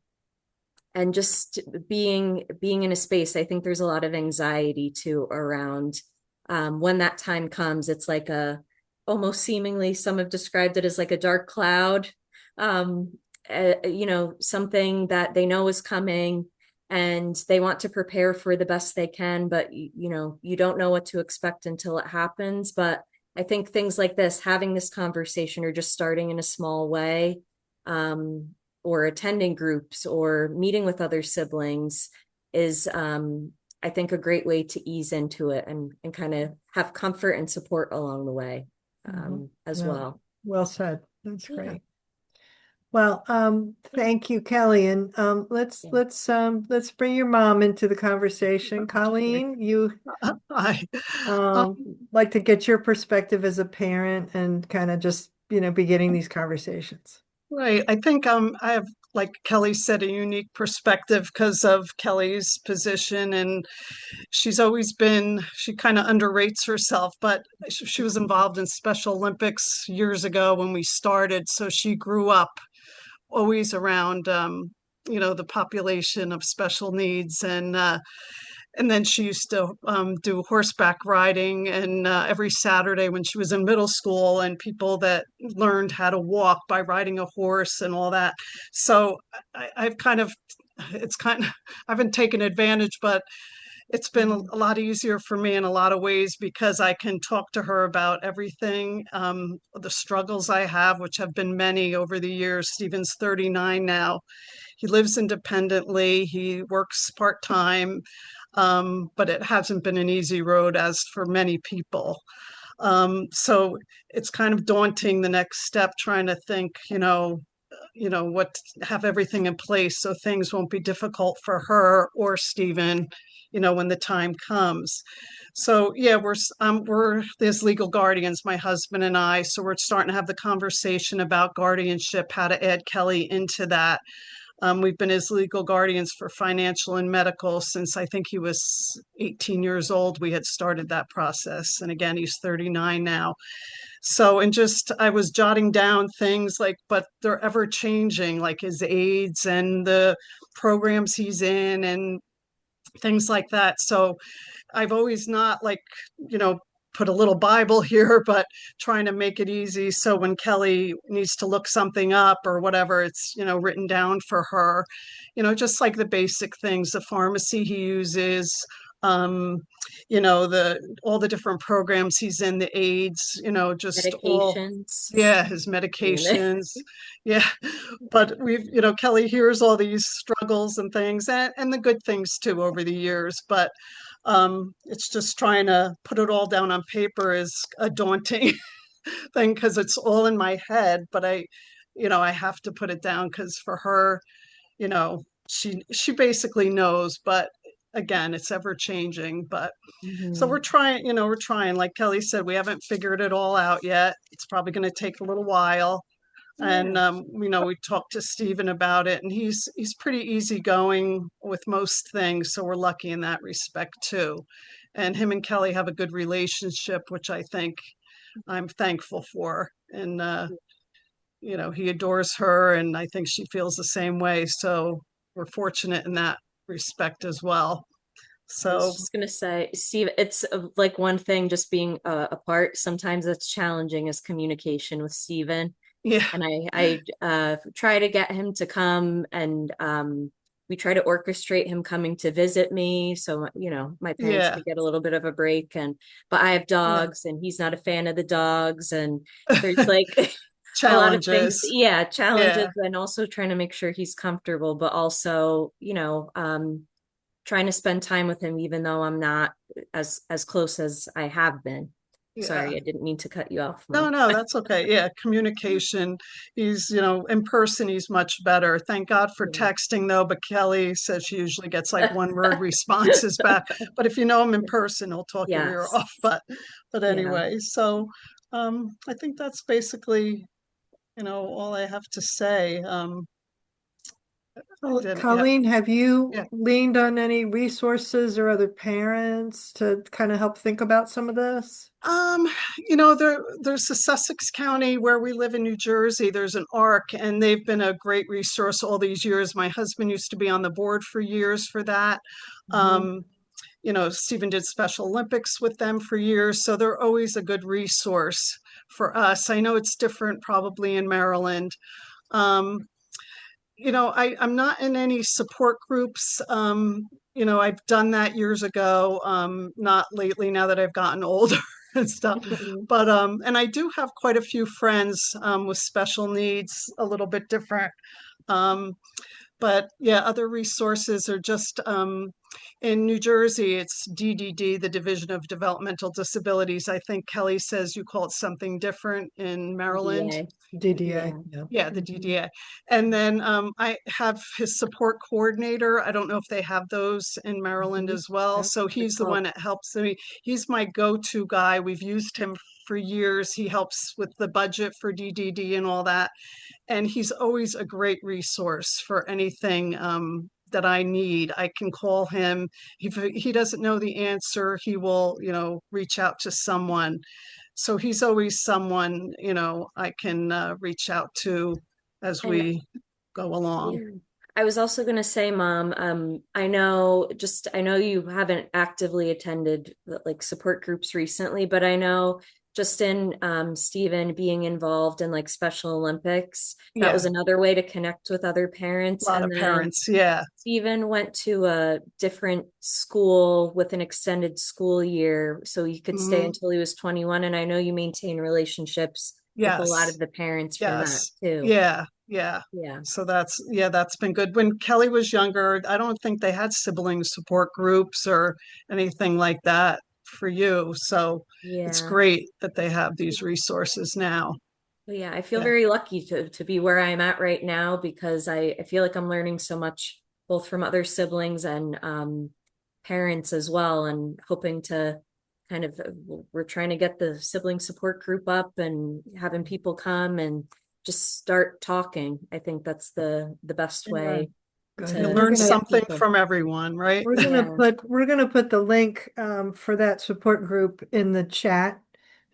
just being in a space, I think there's a lot of anxiety too around when that time comes. It's like almost seemingly, some have described it as like a dark cloud, something that they know is coming, and they want to prepare for the best they can, but you don't know what to expect until it happens. But I think things like this, having this conversation, or just starting in a small way, or attending groups or meeting with other siblings, is I think a great way to ease into it, and kind of have comfort and support along the way, as well. Well said. That's Yeah. great. Well, thank you, Kelly. And let's bring your mom into the conversation. Colleen, you I, like to get your perspective as a parent and kind of just, be getting these conversations. right. I think I have, like Kelly said, a unique perspective because of Kelly's position, and she kind of underrates herself, but she was involved in Special Olympics years ago when we started. So she grew up always around the population of special needs. And then she used to do horseback riding, and every Saturday when she was in middle school, and people that learned how to walk by riding a horse and all that. So I've kind of, it's kind of, I haven't taken advantage, but it's been Mhm. a lot easier for me in a lot of ways because I can talk to her about everything, the struggles I have, which have been many over the years. Stephen's 39 now. He lives independently. He works part-time, but it hasn't been an easy road as for many people. So it's kind of daunting the next step, trying to think, what have everything in place so things won't be difficult for her or Stephen, when the time comes. So yeah, we're there's legal guardians, my husband and I. So we're starting to have the conversation about guardianship, how to add Kelly into that. We've been his legal guardians for financial and medical since I think he was 18 years old. We had started that process. And again, he's 39 now. So, and just I was jotting down things like, but they're ever changing, like his aides and the programs he's in and things like that. So I've always not like, you know, put a little Bible here, but trying to make it easy. So when Kelly needs to look something up or whatever, it's, written down for her, just like the basic things, the pharmacy he uses, um, the all the different programs he's in, the aids, just all, Medications. yeah, his medications. Yeah. But Kelly hears all these struggles and things and the good things too over the years. But it's just trying to put it all down on paper is a daunting thing because it's all in my head. But I have to put it down because for her, she basically knows, but again, it's ever changing. But so Mhm. we're trying, like Kelly said, we haven't figured it all out yet. It's probably going to take a little while. And Yeah. we talked to Stephen about it, and he's pretty easygoing with most things, so we're lucky in that respect too. And him and Kelly have a good relationship, which I think I'm thankful for. And he adores her, and I think she feels the same way. So we're fortunate in that respect as well. I was So just gonna say, Steve, it's like one thing just being apart. Sometimes it's challenging is communication with Steven. yeah, And I try to get him to come and we try to orchestrate him coming to visit me. So, my parents yeah, could get a little bit of a break but I have yeah. dogs and he's not a fan of the dogs. And there's like a lot of things, Challenges. yeah, challenges Yeah, and also trying to make sure he's comfortable, but also, trying to spend time with him, even though I'm not as close as I have been. yeah. Sorry, I didn't mean to cut you off, No, Mom. no, that's okay. Yeah, communication. He's, in person, he's much better. Thank God for Yeah. texting, though. But Kelly says she usually gets like one word responses back. But if you know him in person, he'll talk your ear Yes. off. But Yeah. anyway, so I think that's basically, all I have to say. Yeah, Colleen, have you yeah. leaned on any resources or other parents to kind of help think about some of this? Um, there's the Sussex County where we live in New Jersey. There's an ARC, and they've been a great resource all these years. My husband used to be on the board for years for that. Mhm. Um, Stephen did Special Olympics with them for years, so they're always a good resource for us. I know it's different probably in Maryland. Um, I'm not in any support groups. I've done that years ago, not lately now that I've gotten older and stuff. Mhm. But and I do have quite a few friends with special needs, a little bit different. Um, but yeah, other resources are just in New Jersey, it's DDD, the Division of Developmental Disabilities. I think Kelly says you call it something different in Maryland. DA. DDA, Yeah. yeah. Yeah, the Mhm. DDA. And then I have his support coordinator. I don't know if they have those in Maryland Mhm. as well. Yeah. So Good he's the one call. that helps me. He's my go-to guy. We've used him for years. He helps with the budget for DDD and all that. And he's always a great resource for anything that I need. I can call him. If he doesn't know the answer, he will, reach out to someone. So he's always someone, I can reach out to as And we go along. yeah. I was also going to say, Mom, I know you haven't actively attended like support groups recently, but I know just in Stephen being involved in like Special Olympics, that was Yeah, another way to connect with other a parents. lot And of then parents. Yeah. Stephen went to a different school with an extended school year, so he could stay Hmm. until he was 21. And I know you maintain relationships with a lot Yes. of the parents for that Yes. too. Yeah. Yeah. Yeah. So yeah, that's been good. When Kelly was younger, I don't think they had sibling support groups or anything like that for you. So it's Yeah. great that they have these resources now. But yeah, I feel Yeah. very lucky to be where I'm at right now because I feel like I'm learning so much both from other siblings and parents as well, and hoping to kind of we're trying to get the sibling support group up and having people come and just start talking. I think that's the best Yeah, way good. You And to learn get something people. from everyone, right? Yeah. we're gonna put the link for that support group in the chat.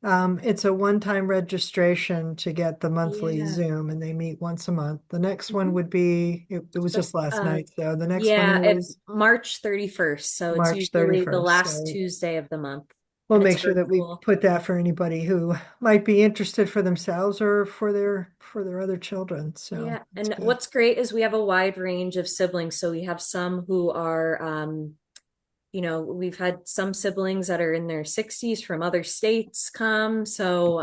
It's a one-time registration to get the monthly Yeah. Zoom, and they meet once a month. The next one Mhm. would be it was The, just last uh, night, so the next one yeah, it is March 31st. So it's March usually the 31st. last So Tuesday of the month, we'll and it's make sure that we virtual. put that for anybody who might be interested for themselves or for their other children. So Yeah, that's and good. what's great is we have a wide range of siblings. So we have some who are, we've had some siblings that are in their 60s from other states come. So,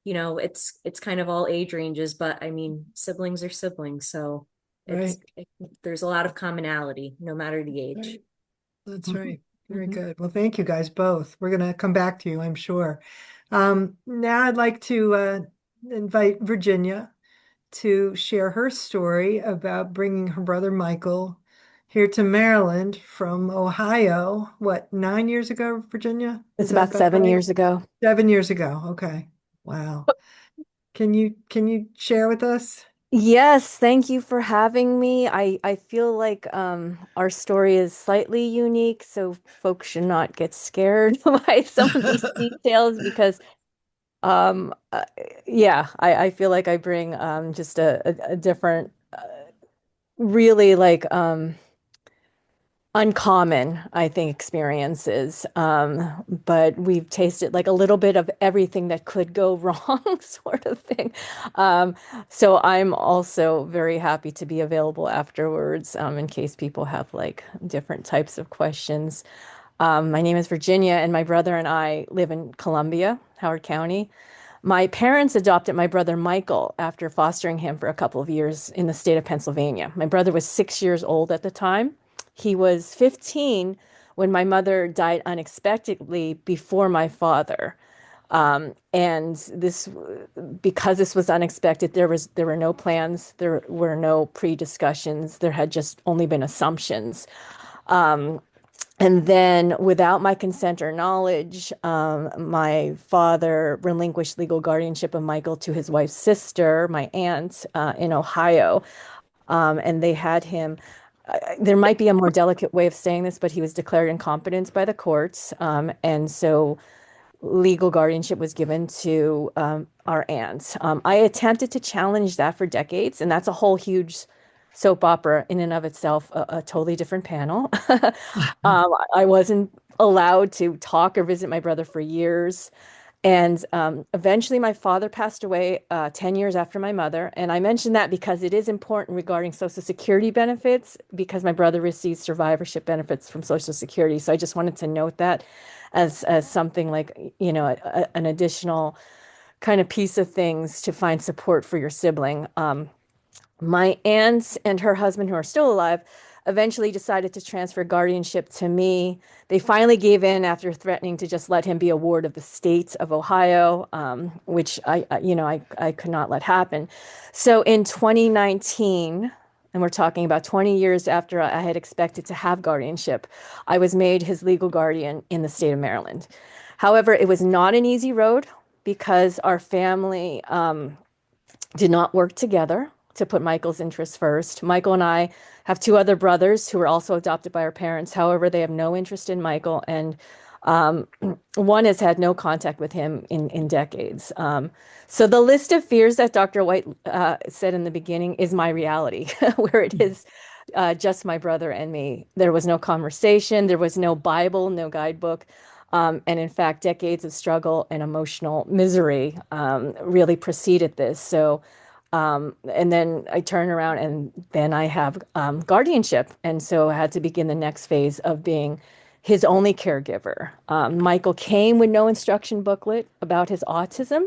it's kind of all age ranges, but I mean, siblings are siblings. So Right. there's a lot of commonality, no matter the age. Right. That's Mhm. right. Very Mhm. good. Well, thank you guys both. We're going to come back to you, I'm sure. Now I'd like to invite Virginia to share her story about bringing her brother Michael here to Maryland from Ohio. What, 9 years ago, Virginia? It's Is that about about seven right? years ago. 7 years ago. Okay. Wow. Can you share with us? Yes, thank you for having me. I feel like our story is slightly unique, so folks should not get scared by some of these details because um uh, yeah, I feel like I bring just a different really like uncommon, I think, experiences. But we've tasted like a little bit of everything that could go wrong, sort of thing. Um, so I'm also very happy to be available afterwards, in case people have like different types of questions. My name is Virginia, and my brother and I live in Columbia, Howard County. My parents adopted my brother Michael after fostering him for a couple of years in the state of Pennsylvania. My brother was 6 years old at the time. He was 15 when my mother died unexpectedly before my father. And because this was unexpected, there were no plans, there were no pre-discussions, there had just only been assumptions. And then, without my consent or knowledge, my father relinquished legal guardianship of Michael to his wife's sister, my aunt, in Ohio. And they had him. There might be a more delicate way of saying this, but he was declared incompetent by the courts. And so legal guardianship was given to our aunt. I attempted to challenge that for decades, and that's a whole huge soap opera in and of itself, a totally different panel. I wasn't allowed to talk or visit my brother for years. And eventually, my father passed away 10 years after my mother. And I mention that because it is important regarding Social Security benefits, because my brother receives survivorship benefits from Social Security. So I just wanted to note that as something like, an additional kind of piece of things to find support for your sibling. My aunt and her husband, who are still alive, eventually decided to transfer guardianship to me. They finally gave in after threatening to just let him be a ward of the state of Ohio, which I could not let happen. So in 2019, and we're talking about 20 years after I had expected to have guardianship, I was made his legal guardian in the state of Maryland. However, it was not an easy road because our family did not work together to put Michael's interests first. Michael and I have two other brothers who were also adopted by our parents. However, they have no interest in Michael, and One has had no contact with him in decades. So the list of fears that Dr. White said in the beginning is my reality, where it is just my brother and me. There was no conversation, there was no Bible, no guidebook. And in fact, decades of struggle and emotional misery really preceded this. So, and then I turn around and then I have guardianship. And so I had to begin the next phase of being his only caregiver. Michael came with no instruction booklet about his autism.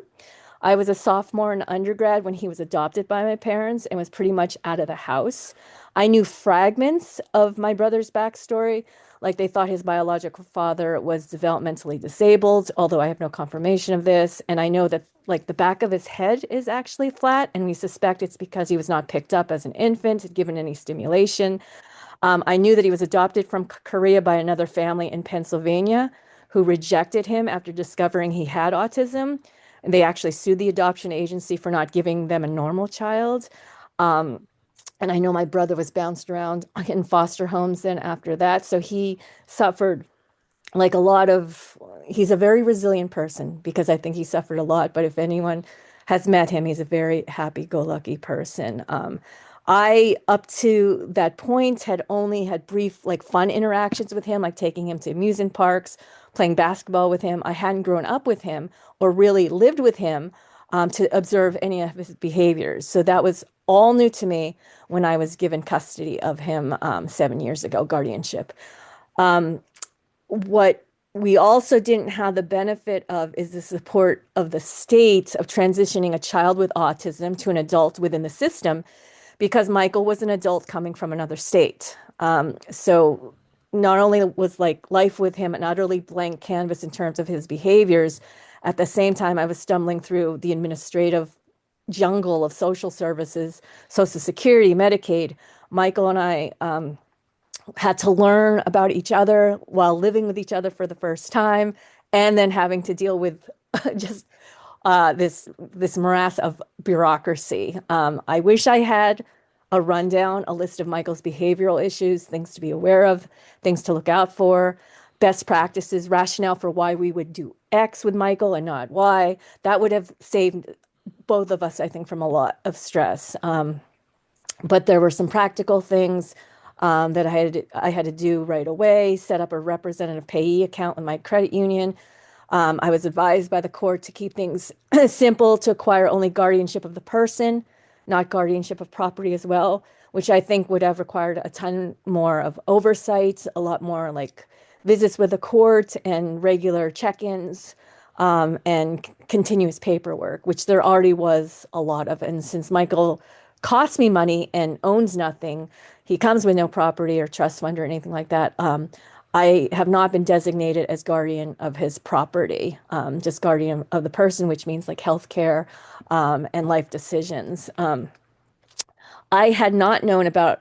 I was a sophomore in undergrad when he was adopted by my parents and was pretty much out of the house. I knew fragments of my brother's backstory, like they thought his biological father was developmentally disabled, although I have no confirmation of this. And I know that like the back of his head is actually flat, and we suspect it's because he was not picked up as an infant, given any stimulation. I knew that he was adopted from Korea by another family in Pennsylvania who rejected him after discovering he had autism. And they actually sued the adoption agency for not giving them a normal child. Um, and I know my brother was bounced around in foster homes then after that. So he suffered like a lot of, he's a very resilient person because I think he suffered a lot. But if anyone has met him, he's a very happy-go-lucky person. I, up to that point, had only had brief, like fun interactions with him, like taking him to amusement parks, playing basketball with him. I hadn't grown up with him or really lived with him to observe any of his behaviors. So that was all new to me when I was given custody of him 7 years ago, guardianship. Um, what we also didn't have the benefit of is the support of the state of transitioning a child with autism to an adult within the system because Michael was an adult coming from another state. So not only was like life with him an utterly blank canvas in terms of his behaviors, at the same time, I was stumbling through the administrative jungle of social services, Social Security, Medicaid. Michael and I had to learn about each other while living with each other for the first time, and then having to deal with just this morass of bureaucracy. I wish I had a rundown, a list of Michael's behavioral issues, things to be aware of, things to look out for, best practices, rationale for why we would do X with Michael and not Y. That would have saved both of us, I think, from a lot of stress. But there were some practical things that I had to do right away, set up a representative payee account with my credit union. I was advised by the court to keep things simple, to acquire only guardianship of the person, not guardianship of property as well, which I think would have required a ton more of oversight, a lot more like visits with the court and regular check-ins, and continuous paperwork, which there already was a lot of. And since Michael costs me money and owns nothing, he comes with no property or trust fund or anything like that. I have not been designated as guardian of his property, just guardian of the person, which means like healthcare and life decisions. I had not known about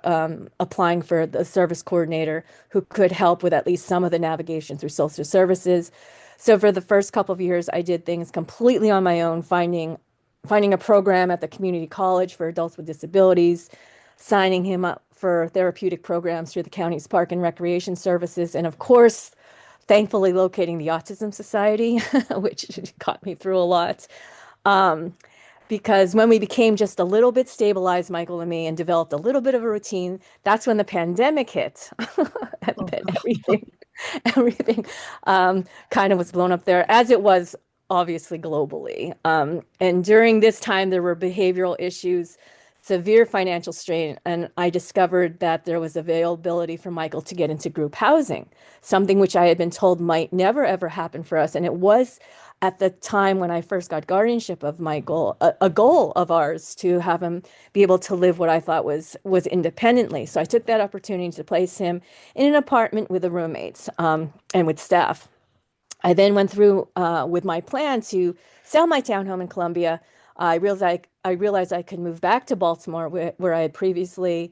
applying for the service coordinator who could help with at least some of the navigation through social services. So for the first couple of years, I did things completely on my own, finding a program at the community college for adults with disabilities, signing him up for therapeutic programs through the county's park and recreation services, and of course, thankfully locating the Autism Society, which got me through a lot. Um, because when we became just a little bit stabilized, Michael and me, and developed a little bit of a routine, that's when the pandemic hit. And Oh, then no. everything kind of was blown up there, as it was obviously globally. And during this time, there were behavioral issues, severe financial strain, and I discovered that there was availability for Michael to get into group housing, something which I had been told might never ever happen for us. And it was at the time when I first got guardianship of Michael, a goal of ours to have him be able to live what I thought was independently. So I took that opportunity to place him in an apartment with the roommates and with staff. I then went through with my plan to sell my townhome in Columbia. I realized I could move back to Baltimore, where I had previously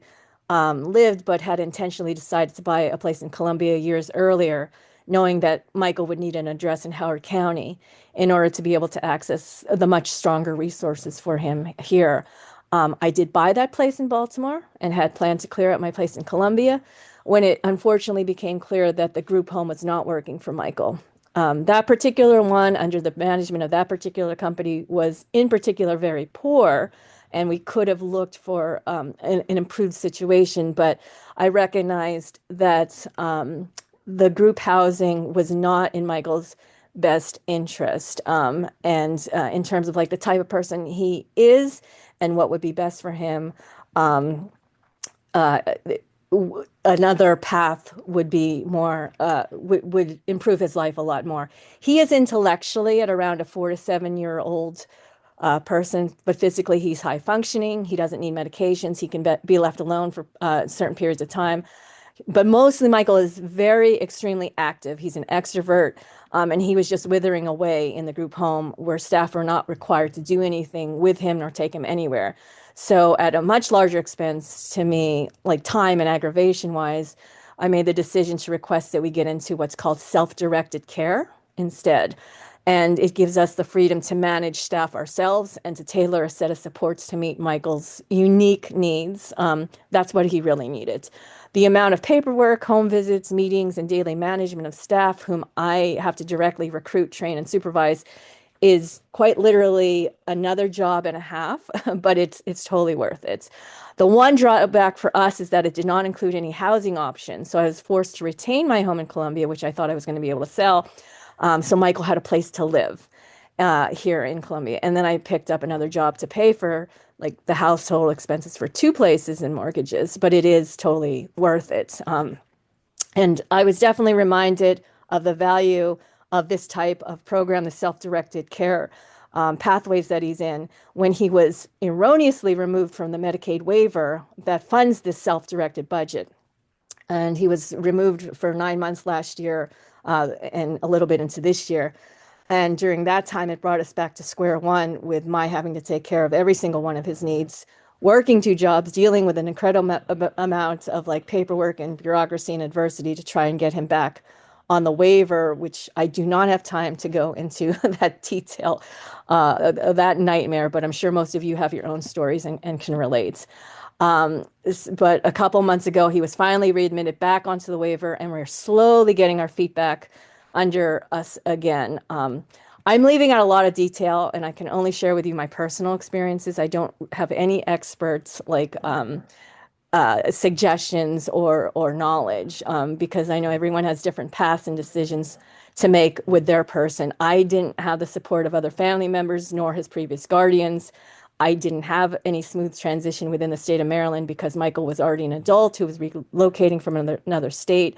lived, but had intentionally decided to buy a place in Columbia years earlier, knowing that Michael would need an address in Howard County in order to be able to access the much stronger resources for him here. I did buy that place in Baltimore and had planned to clear out my place in Columbia when it unfortunately became clear that the group home was not working for Michael. That particular one, under the management of that particular company, was in particular very poor, and we could have looked for an improved situation. But I recognized that the group housing was not in Michael's best interest. And in terms of like the type of person he is and what would be best for him, um, uh, another path would be more would improve his life a lot more. He is intellectually at around a 4 to 7 year old person, but physically he's high functioning. He doesn't need medications. He can be left alone for certain periods of time. But mostly Michael is very extremely active. He's an extrovert, and he was just withering away in the group home where staff were not required to do anything with him nor take him anywhere. So at a much larger expense to me, like time and aggravation wise, I made the decision to request that we get into what's called self-directed care instead. And it gives us the freedom to manage staff ourselves and to tailor a set of supports to meet Michael's unique needs. That's what he really needed. The amount of paperwork, home visits, meetings, and daily management of staff whom I have to directly recruit, train, and supervise is quite literally another job and a half, but it's totally worth it. The one drawback for us is that it did not include any housing options. So I was forced to retain my home in Columbia, which I thought I was going to be able to sell. So Michael had a place to live here in Columbia. And then I picked up another job to pay for like the household expenses for two places and mortgages, but it is totally worth it. And I was definitely reminded of the value of this type of program, the self-directed care pathways that he's in, when he was erroneously removed from the Medicaid waiver that funds this self-directed budget. And he was removed for 9 months last year and a little bit into this year. And during that time, it brought us back to square one with my having to take care of every single one of his needs, working two jobs, dealing with an incredible amount of like paperwork and bureaucracy and adversity to try and get him back on the waiver, which I do not have time to go into that detail, that nightmare, but I'm sure most of you have your own stories and can relate. But a couple months ago, he was finally readmitted back onto the waiver, and we're slowly getting our feet back under us again. I'm leaving out a lot of detail, and I can only share with you my personal experiences. I don't have any experts like suggestions or knowledge because I know everyone has different paths and decisions to make with their person. I didn't have the support of other family members nor his previous guardians. I didn't have any smooth transition within the state of Maryland because Michael was already an adult who was relocating from another state.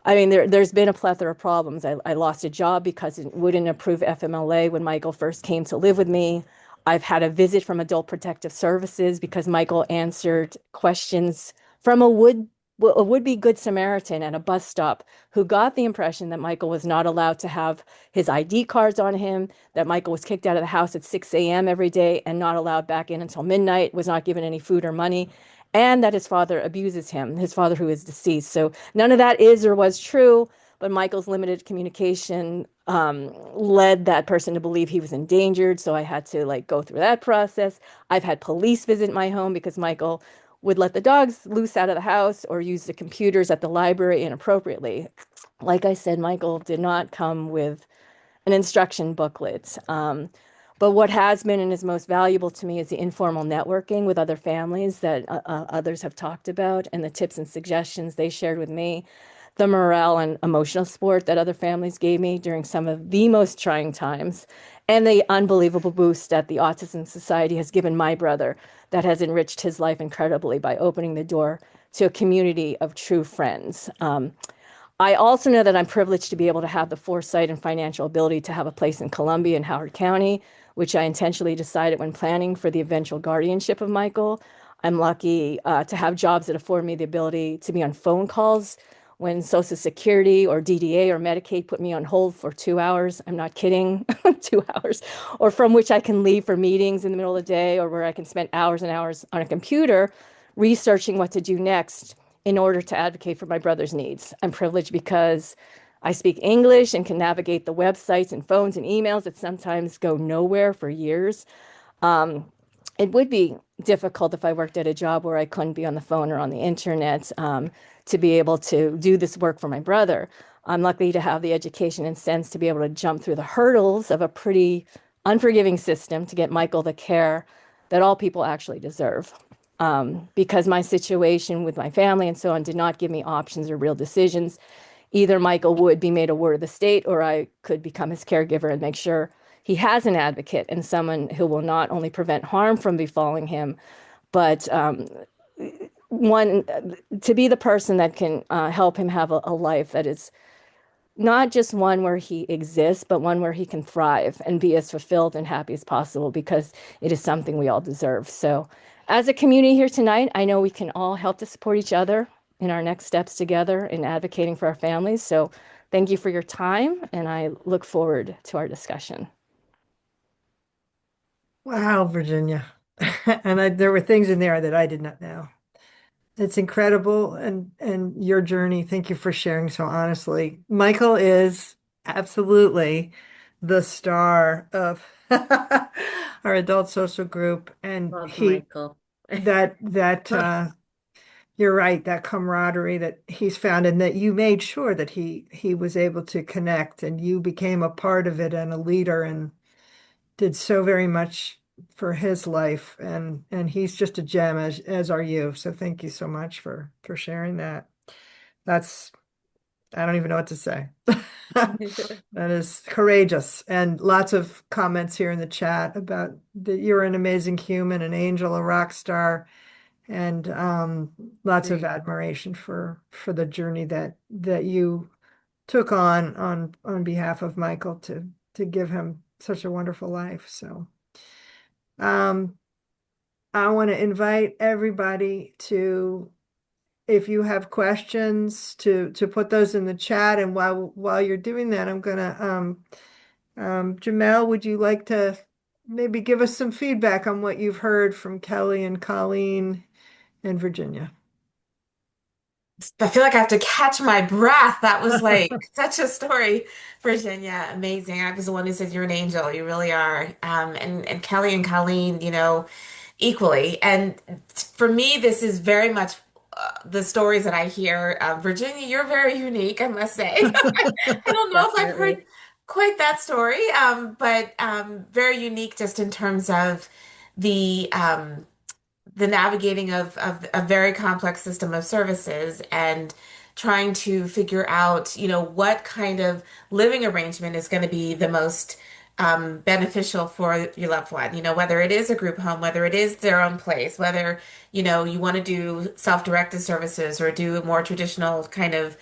I mean, there's been a plethora of problems. I lost a job because it wouldn't approve FMLA when Michael first came to live with me. I've had a visit from Adult Protective Services because Michael answered questions from a would-be Good Samaritan at a bus stop who got the impression that Michael was not allowed to have his ID cards on him, that Michael was kicked out of the house at 6 a.m. every day and not allowed back in until midnight, was not given any food or money, and that his father abuses him, his father who is deceased. So none of that is or was true, but Michael's limited communication led that person to believe he was endangered. So I had to like go through that process. I've had police visit my home because Michael would let the dogs loose out of the house or use the computers at the library inappropriately. Like I said, Michael did not come with an instruction booklet. But what has been and is most valuable to me is the informal networking with other families that others have talked about and the tips and suggestions they shared with me, the morale and emotional support that other families gave me during some of the most trying times, and the unbelievable boost that the Autism Society has given my brother that has enriched his life incredibly by opening the door to a community of true friends. I also know that I'm privileged to be able to have the foresight and financial ability to have a place in Columbia and Howard County, which I intentionally decided when planning for the eventual guardianship of Michael. I'm lucky to have jobs that afford me the ability to be on phone calls when Social Security or DDA or Medicaid put me on hold for 2 hours. I'm not kidding, 2 hours, or from which I can leave for meetings in the middle of the day, or where I can spend hours and hours on a computer researching what to do next in order to advocate for my brother's needs. I'm privileged because I speak English and can navigate the websites and phones and emails that sometimes go nowhere for years. it would be difficult if I worked at a job where I couldn't be on the phone or on the internet to be able to do this work for my brother. I'm lucky to have the education and sense to be able to jump through the hurdles of a pretty unforgiving system to get Michael the care that all people actually deserve. Because my situation with my family and so on did not give me options or real decisions. Either Michael would be made a ward of the state, or I could become his caregiver and make sure he has an advocate and someone who will not only prevent harm from befalling him, but one to be the person that can help him have a life that is not just one where he exists, but one where he can thrive and be as fulfilled and happy as possible because it is something we all deserve. So, as a community here tonight, I know we can all help to support each other in our next steps together in advocating for our families. So, thank you for your time, and I look forward to our discussion. Wow, Virginia. There were things in there that I did not know. It's incredible and your journey. Thank you for sharing so honestly. Michael is absolutely the star of our adult social group, and Love he Michael. that you're right, that camaraderie that he's found and that you made sure that he was able to connect and you became a part of it and a leader and did so very much for his life and he's just a gem as are you. So thank you so much for sharing that. That's I don't even know what to say. That is courageous and lots of comments here in the chat about that you're an amazing human, an angel, a rock star, and lots of admiration for the journey that you took on behalf of Michael to give him such a wonderful life. So um, I want to invite everybody to, if you have questions, to put those in the chat. And while you're doing that, I'm gonna Jamel, would you like to maybe give us some feedback on what you've heard from Kelly and Colleen and Virginia? I feel like I have to catch my breath. That was like such a story, Virginia. Amazing. I was the one who said you're an angel. You really are. And Kelly and Colleen, equally. And for me, this is very much the stories that I hear. Virginia, you're very unique, I must say. I don't know if I've heard Definitely. quite that story, but very unique just in terms of the um, the navigating of a very complex system of services and trying to figure out, what kind of living arrangement is going to be the most beneficial for your loved one, whether it is a group home, whether it is their own place, whether, you want to do self-directed services or do more traditional kind of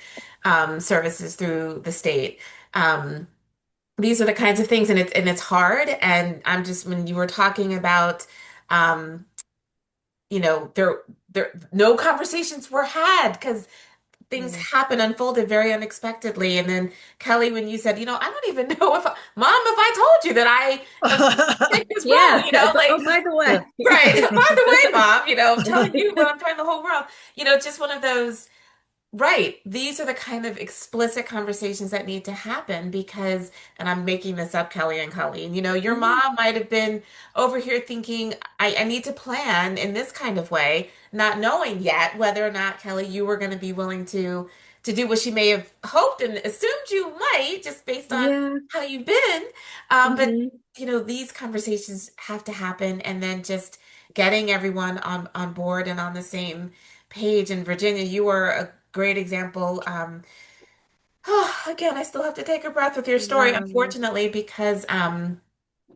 services through the state. These are the kinds of things, and it's hard. And I'm just when you were talking about um, there no conversations were had because things Yeah. happen unfolded very unexpectedly. And then Kelly, when you said, I don't even know Mom, if I told you that I am sick as well, Yeah. like, Oh, by the way. Yeah. right. By the way, Mom, I'm telling you what I'm telling the whole world, just one of those. Right. These are the kind of explicit conversations that need to happen because, and I'm making this up, Kelly and Colleen, your Mhm. mom might have been over here thinking, I need to plan in this kind of way, not knowing yet whether or not, Kelly, you were going to be willing to do what she may have hoped and assumed you might, just based on Yeah. how you've been. But, Hmm. these conversations have to happen and then just getting everyone on board and on the same page. And Virginia, you were a great example. Again, I still have to take a breath with your story, Wow. unfortunately, because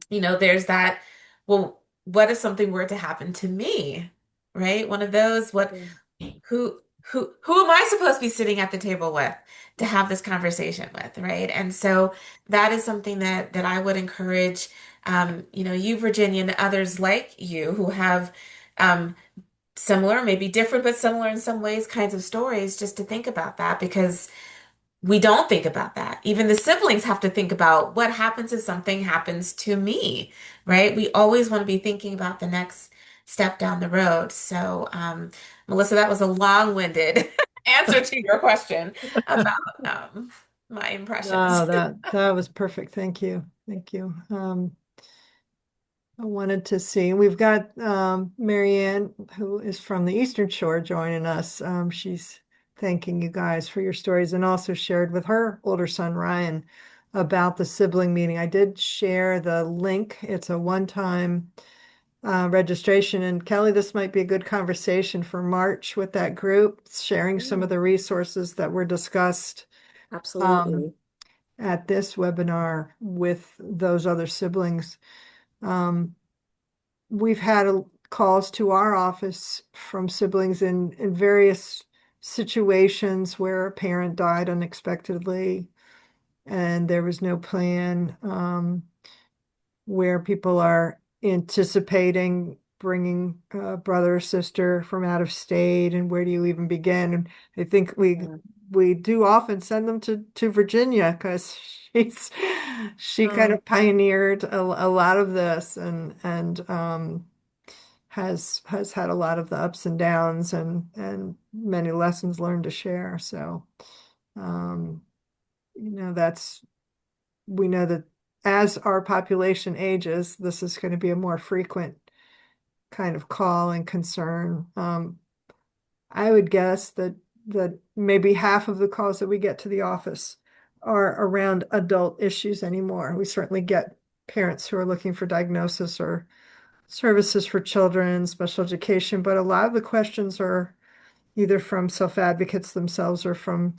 there's that, well, what if something were to happen to me? Right? One of those, Yeah. who am I supposed to be sitting at the table with to have this conversation with, right? And so that is something that I would encourage you, Virginia, and others like you who have um similar, maybe different, but similar in some ways kinds of stories, just to think about that because we don't think about that. Even the siblings have to think about what happens if something happens to me, right? We always want to be thinking about the next step down the road. So, Melissa, that was a long-winded answer to your question about my impressions. No, that was perfect. Thank you. Thank you. I wanted to see. We've got Marianne, who is from the Eastern Shore, joining us. She's thanking you guys for your stories and also shared with her older son, Ryan, about the sibling meeting. I did share the link. It's a one-time registration. And Kelly, this might be a good conversation for March with that group, sharing some of Mm, the resources that were discussed um, absolutely. at this webinar with those other siblings. Um, we've had calls to our office from siblings in various situations where a parent died unexpectedly and there was no plan, where people are anticipating bringing a brother or sister from out of state, and where do you even begin? And I think Yeah. we do often send them to Virginia because she kind Oh, of pioneered a lot of this and has had a lot of the ups and downs and many lessons learned to share. So um, that's we know that as our population ages, this is going to be a more frequent kind of call and concern. I would guess that maybe half of the calls that we get to the office are around adult issues anymore. We certainly get parents who are looking for diagnosis or services for children, special education, but a lot of the questions are either from self-advocates themselves or from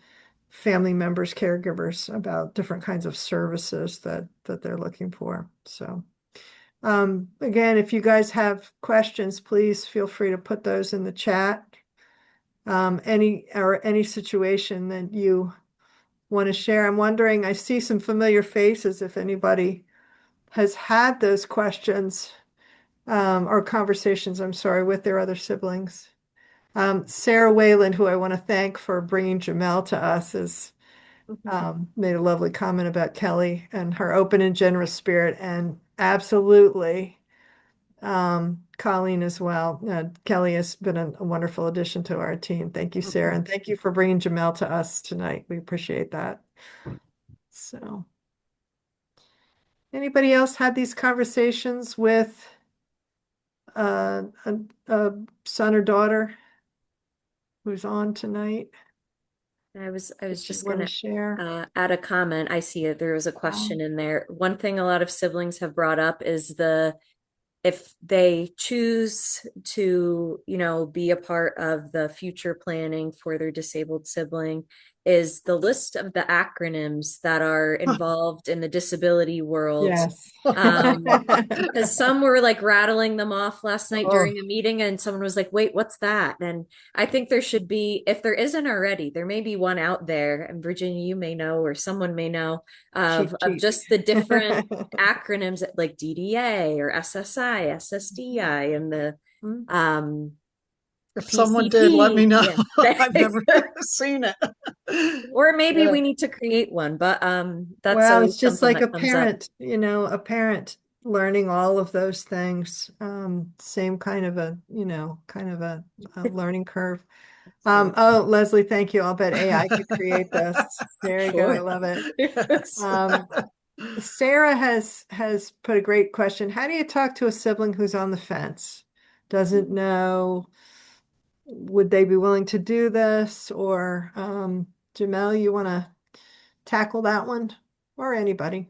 family members, caregivers about different kinds of services that they're looking for. So again, if you guys have questions, please feel free to put those in the chat. Any situation that you want to share. I'm wondering, I see some familiar faces if anybody has had those questions or conversations, I'm sorry, with their other siblings. Sarah Wayland, who I want to thank for bringing Jamel to us, has made a lovely comment about Kelly and her open and generous spirit, and absolutely Colleen as well. Kelly has been a wonderful addition to our team. Thank you, Sarah, mhm. and thank you for bringing Jamel to us tonight. We appreciate that. So, anybody else had these conversations with a son or daughter who's on tonight I was that you just want to gonna share? add a comment. I see it. There was a question Um, in there. One thing a lot of siblings have brought up is the if they choose to, be a part of the future planning for their disabled sibling, is the list of the acronyms that are involved in the disability world. yes. Um, because some were like rattling them off last night Oh, during a meeting, and someone was like, wait, what's that? And I think there should be, if there isn't already, there may be one out there, and Virginia, you may know, or someone may know Cheat, of cheat. just the different acronyms like DDA or SSI, SSDI, and the Mm. um, if someone did, let me PCP. know. Yeah. I've never seen it. Or maybe Yeah. we need to create one, but that's Well, always it's just something like a that comes up. parent, a parent learning all of those things. Same kind of a learning curve. Absolutely. Oh, Leslie, thank you. I'll bet AI could create this. Very good. I Sure. love it. Yes. Um, Sarah has put a great question. How do you talk to a sibling who's on the fence? Doesn't know, would they be willing to do this? Or Jamel, you want to tackle that one? Or anybody?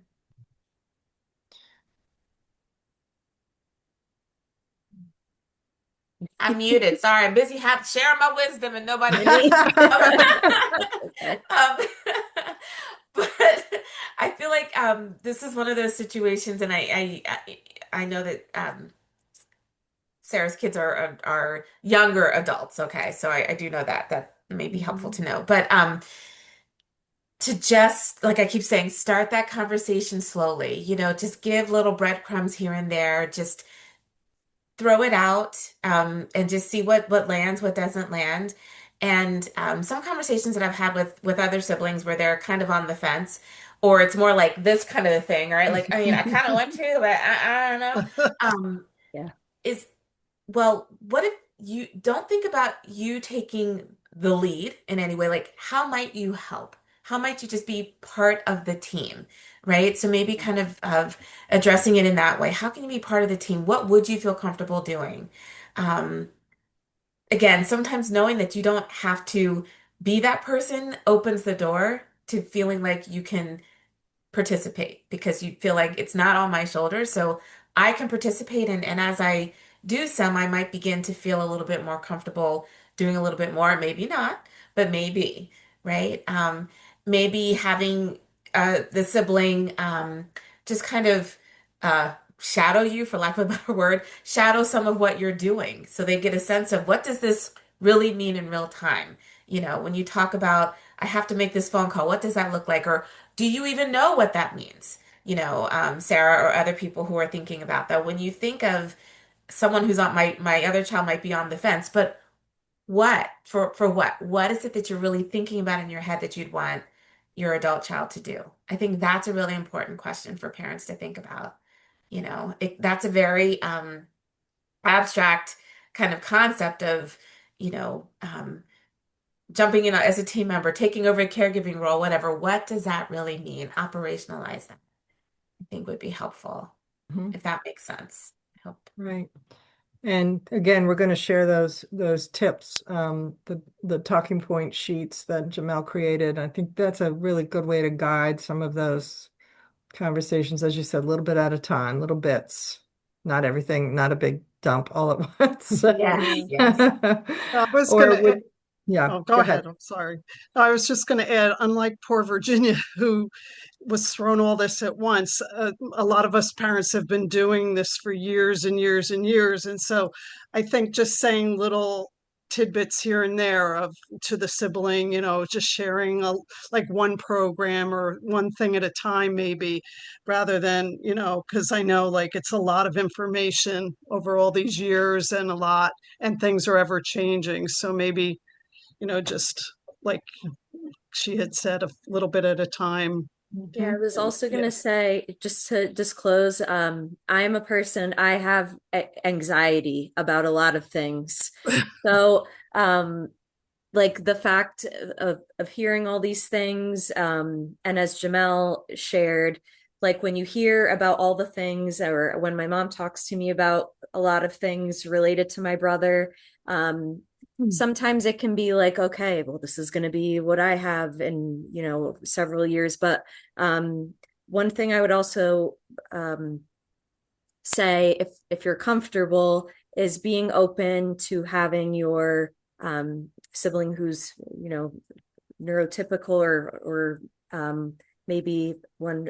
I'm muted. Sorry, I'm busy sharing my wisdom and nobody can Any? hear. Okay. Um, but I feel like this is one of those situations, and I know that Sarah's kids are younger adults. Okay, so I do know that that may be helpful Mhm. to know. But to just like I keep saying, start that conversation slowly. Just give little breadcrumbs here and there. Just throw it out and just see what lands, what doesn't land. And some conversations that I've had with other siblings where they're kind of on the fence, or it's more like this kind of a thing, right? Like, I mean, I kind of want to, but I don't know. Um, Yeah. is well, what if you don't think about you taking the lead in any way? Like, how might you help? how might you just be part of the team, right? So maybe kind of addressing it in that way. How can you be part of the team? What would you feel comfortable doing? Um, Again, sometimes knowing that you don't have to be that person opens the door to feeling like you can participate because you feel like it's not on my shoulders. So I can participate and as I do some, I might begin to feel a little bit more comfortable doing a little bit more. Maybe not, but maybe, right? Maybe having the sibling just kind of shadow you, for lack of a better word, shadow some of what you're doing. So they get a sense of what does this really mean in real time? You know, when you talk about, I have to make this phone call, what does that look like? Or do you even know what that means? You know, Sarah or other people who are thinking about that. When you think of someone who's on my other child might be on the fence, but what for what? What is it that you're really thinking about in your head that you'd want your adult child to do? I think that's a really important question for parents to think about. You know, that's a very abstract kind of concept of, you know, jumping in as a team member, taking over a caregiving role, whatever. What does that really mean? Operationalize that, I think would be helpful, Mhm. if that makes sense. I hope. Right. And again, we're going to share those tips, the talking point sheets that Jamel created. I think that's a really good way to guide some of those conversations, as you said, a little bit at a time, little bits, not everything, not a big dump all at once. Yes, Mhm. yes. I was Or gonna would, yeah, Oh, go go ahead. ahead. I'm sorry. I was just going to add, unlike poor Virginia, who was thrown all this at once, a lot of us parents have been doing this for years and years and years. And so I think just saying little tidbits here and there of to the sibling, just sharing like one program or one thing at a time, maybe, rather than, because I know like it's a lot of information over all these years and things are ever changing. So maybe just like she had said, a little bit at a time. Yeah, I Mhm. was And also going yeah. to say, just to disclose, I'm a person, I have anxiety about a lot of things. So, like the fact of hearing all these things, and as Jamel shared, like when you hear about all the things, or when my mom talks to me about a lot of things related to my brother, um, sometimes it can be like, okay, well, this is going to be what I have in, several years. But um, one thing I would also say, if you're comfortable, is being open to having your sibling who's neurotypical or maybe one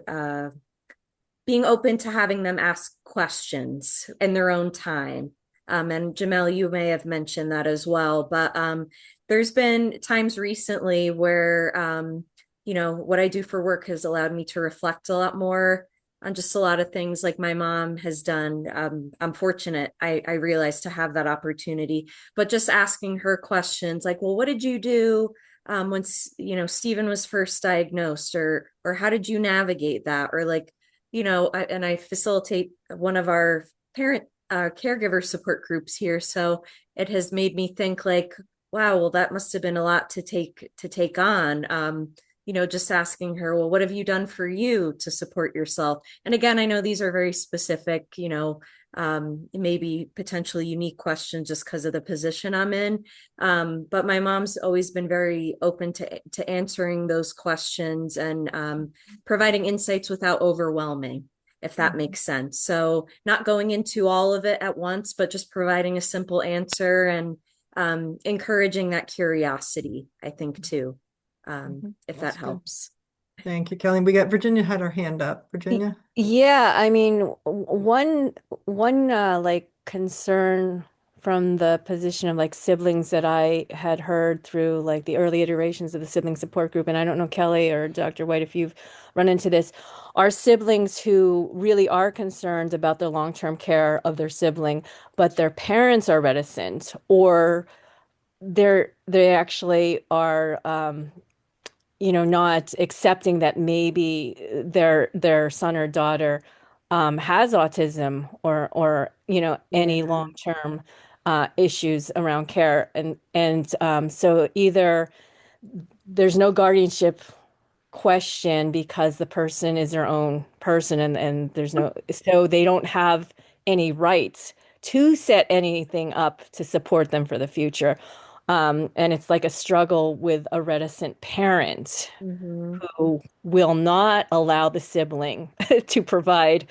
being open to having them ask questions in their own time. And Jamel, you may have mentioned that as well, but there's been times recently where what I do for work has allowed me to reflect a lot more on just a lot of things like my mom has done. I'm fortunate, I realized, to have that opportunity, but just asking her questions like, well, what did you do when Stephen was first diagnosed, or how did you navigate that, or like, and I facilitate one of our parent caregiver support groups here, so it has made me think like, wow, well, that must have been a lot to take on. Just asking her, well, what have you done for you to support yourself? And again, I know these are very specific, maybe potentially unique questions just because of the position I'm in. But my mom's always been very open to answering those questions and providing insights without overwhelming, if that Mhm. makes sense. So not going into all of it at once, but just providing a simple answer and encouraging that curiosity, I think, too, Mhm. if that That's good. helps. Thank you, Kelly. We got Virginia had her hand up. Virginia? Yeah, I mean, one like concern from the position of like siblings that I had heard through like the early iterations of the sibling support group, and I don't know, Kelly or Dr. White, if you've run into this, are siblings who really are concerned about the long-term care of their sibling, but their parents are reticent, or they actually are not accepting that maybe their son or daughter has autism or any Yeah. long-term issues around care, and so either there's no guardianship question because the person is their own person and there's no, so they don't have any rights to set anything up to support them for the future. And it's like a struggle with a reticent parent Hmm. who will not allow the sibling to provide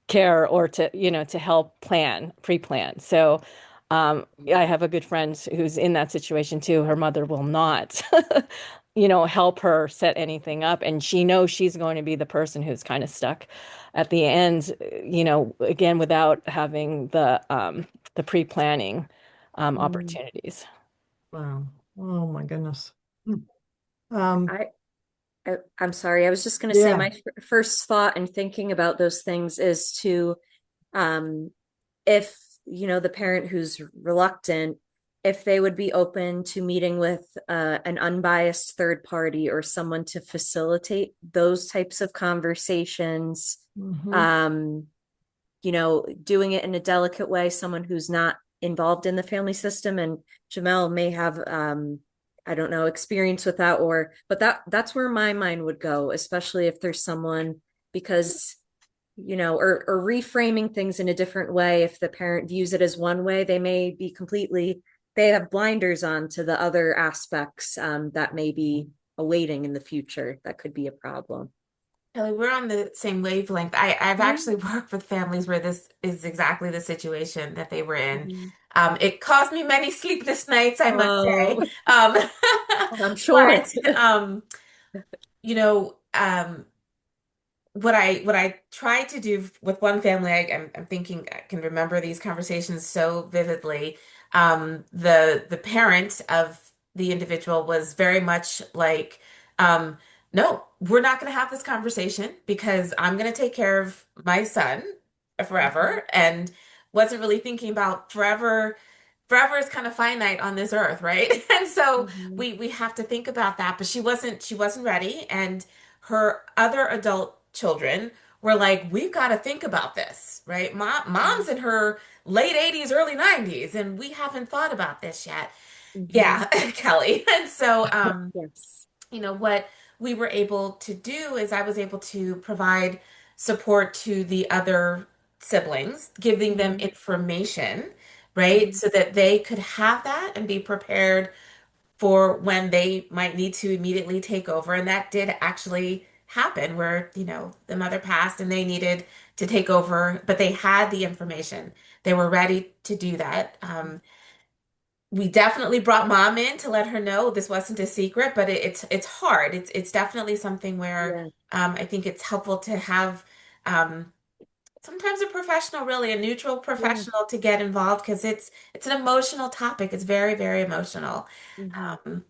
care or to, to help pre-plan. So, I have a good friend who's in that situation too. Her mother will not, help her set anything up. And she knows she's going to be the person who's kind of stuck at the end, again, without having the pre-planning, Mm. opportunities. Wow. Oh my goodness. Um, I, I'm sorry. I was just going to say yeah. my first thought in thinking about those things is to, um, if, the parent who's reluctant, if they would be open to meeting with an unbiased third party or someone to facilitate those types of conversations, Hmm. um, doing it in a delicate way, someone who's not involved in the family system. And Jamel may have, I don't know, experience with that, but that's where my mind would go, especially if there's someone, because, or reframing things in a different way. If the parent views it as one way, they have blinders on to the other aspects, that may be awaiting in the future. That could be a problem. Kelly, we're on the same wavelength. I've Mhm. actually worked with families where this is exactly the situation that they were in. Mhm. It caused me many sleepless nights, I must say. Oh, I'm sure. But you know, what I tried to do with one family, I'm thinking I can remember these conversations so vividly. The parent of the individual was very much like, no, we're not going to have this conversation because I'm going to take care of my son Mhm. forever, and wasn't really thinking about forever. Forever is kind of finite on this earth, right? And so Mhm. we have to think about that. But she wasn't ready, and her other adult children were like, we've got to think about this, right? Mom's in her late 80s, early 90s, and we haven't thought about this yet. Mhm. Yeah, Kelly. And so, Yes. what we were able to do is I was able to provide support to the other siblings, giving them Mhm. information, right? Mhm. So that they could have that and be prepared for when they might need to immediately take over. And that did actually happen where, the mother passed and they needed to take over, but they had the information. They were ready to do that. We definitely brought mom in to let her know this wasn't a secret, but it's hard. It's definitely something where Yeah. I think it's helpful to have um, sometimes a professional, really a neutral Yeah. professional to get involved because it's an emotional topic. It's very, very emotional. Mhm. Um,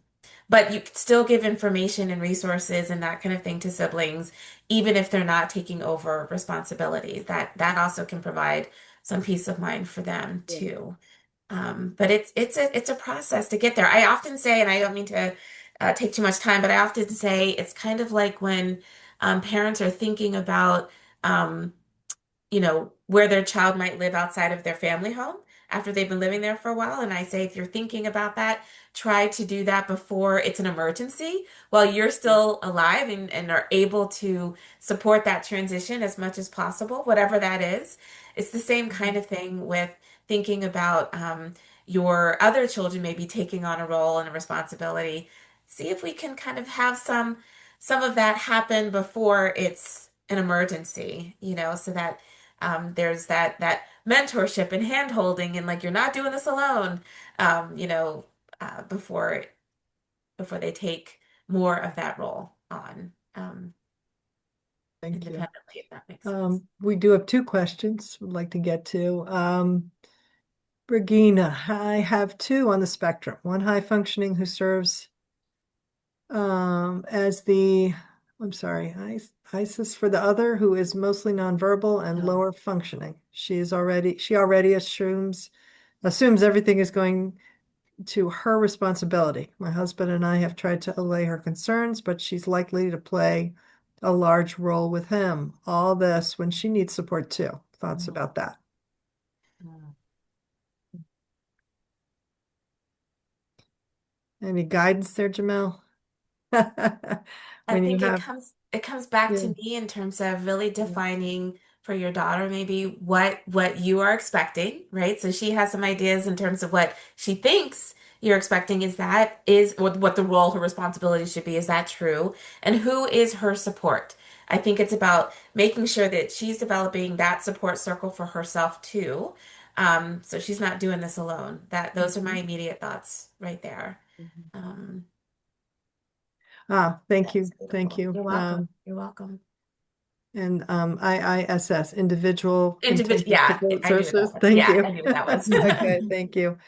but you could still give information and resources and that kind of thing to siblings, even if they're not taking over responsibility. That also can provide some peace of mind for them Yeah. too. But it's a process to get there. I often say, and I don't mean to take too much time, but I often say it's kind of like when parents are thinking about um, where their child might live outside of their family home after they've been living there for a while. And I say, if you're thinking about that, try to do that before it's an emergency while you're still alive and are able to support that transition as much as possible, whatever that is. It's the same kind Mhm. of thing with thinking about your other children maybe taking on a role and a responsibility. See if we can kind of have some of that happen before it's an emergency, so that there's that mentorship and hand holding and like you're not doing this alone, um, you know, before they take more of that role on Thank you. independently, if that makes sense. We do have two questions we'd like to get to. Regina, I have two on the spectrum. One high functioning who serves as I'm sorry, ISIS for the other, who is mostly nonverbal and Oh. lower functioning. She already assumes everything is going to her responsibility. My husband and I have tried to allay her concerns, but she's likely to play a large role with him. All this when she needs support too. Thoughts Mhm. about that? Mhm. Any guidance there, Jamel? I When you think have, it comes back to yeah, me in terms of really yeah. defining for your daughter maybe what you are expecting, right? So she has some ideas in terms of what she thinks you're expecting. Is what the role, her responsibility should be. Is that true? And who is her support? I think it's about making sure that she's developing that support circle for herself too. So she's not doing this alone. Those are my Mhm. immediate thoughts right there. Mhm. Um, Thank that's you. Thank beautiful. you. You're welcome. You're welcome. And IISS, Individual Individual, Intensive yeah, Support I knew what that Services. was. Thank Yeah, I you. knew what that was. Okay, thank you.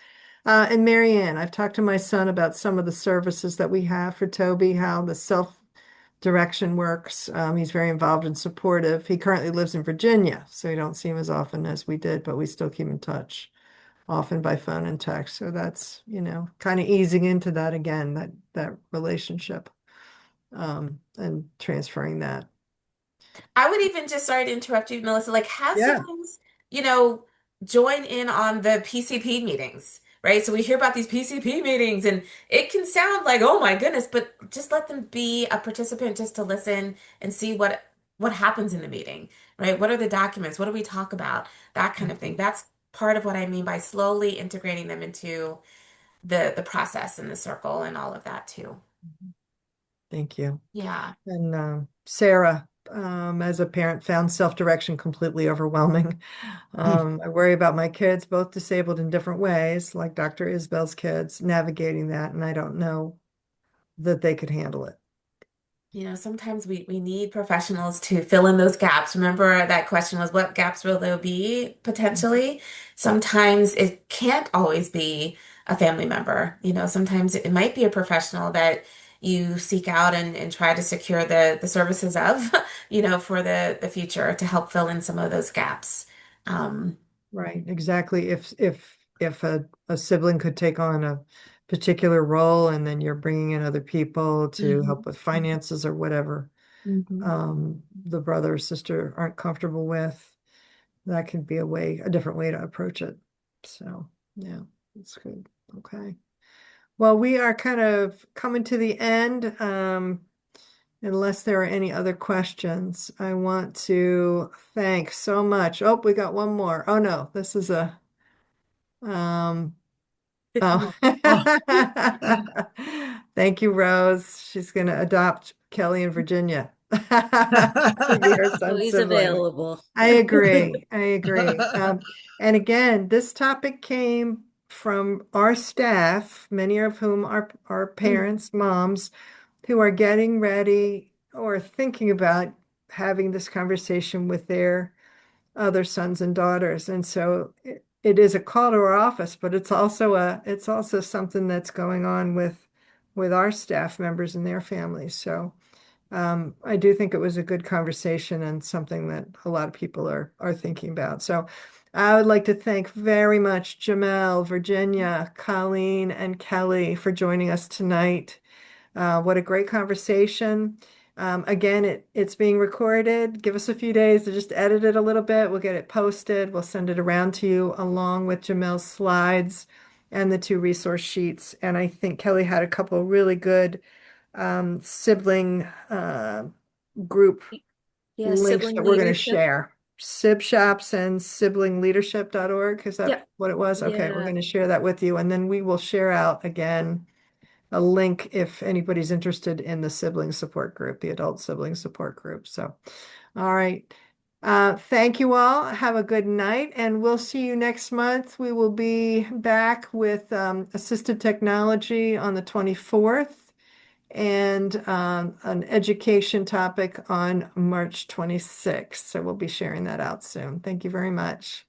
And Marianne, I've talked to my son about some of the services that we have for Toby, how the self-direction works. He's very involved and supportive. He currently lives in Virginia, so we don't see him as often as we did, but we still keep in touch, often by phone and text. So that's, kind of easing into that again, that relationship, and transferring that. I would even just, sorry to interrupt you, Melissa, like have Yeah. siblings, you know, join in on the PCP meetings, right? So we hear about these PCP meetings and it can sound like, oh my goodness, but just let them be a participant just to listen and see what happens in the meeting, right? What are the documents? What do we talk about? That kind of thing. That's part of what I mean by slowly integrating them into the process and the circle and all of that too. Thank you. Yeah. And Sarah, as a parent, found self-direction completely overwhelming. I worry about my kids, both disabled in different ways, like Dr. Isbell's kids, navigating that, and I don't know that they could handle it. Sometimes we need professionals to fill in those gaps. Remember that question was, what gaps will there be potentially? Sometimes it can't always be a family member. Sometimes it might be a professional that you seek out and try to secure the services of, for the future to help fill in some of those gaps. Um, Right, exactly. If a sibling could take on a particular role, and then you're bringing in other people to Mhm. help with finances or whatever, Mhm. the brother or sister aren't comfortable with, that could be a different way to approach it. So, yeah, that's good. Okay. Well, we are kind of coming to the end. Unless there are any other questions, I want to thank so much. Oh, we got one more. Oh no, this is um, oh. Oh. Thank you, Rose. She's going to adopt Kelly in Virginia to be her son's Always sibling. available. I agree. I agree. And again, this topic came from our staff, many of whom are parents, moms, who are getting ready or thinking about having this conversation with their other sons and daughters. And so it is a call to our office, but it's also something that's going on with our staff members and their families. So I do think it was a good conversation and something that a lot of people are thinking about. So I would like to thank very much Jamel, Virginia, Colleen, and Kelly for joining us tonight. What a great conversation. Again, it's being recorded. Give us a few days to just edit it a little bit. We'll get it posted. We'll send it around to you along with Jamel's slides and the two resource sheets. And I think Kelly had a couple really good sibling group Yeah, links sibling that we're going to leadership. share. Sib shops and siblingleadership.org. Is that Yep. what it was? Okay, we're Yeah. going to share that with you. And then we will share out again a link if anybody's interested in the sibling support group, the adult sibling support group. So, all right. Thank you all. Have a good night, and we'll see you next month. We will be back with assistive technology on the 24th and an education topic on March 26th. So we'll be sharing that out soon. Thank you very much.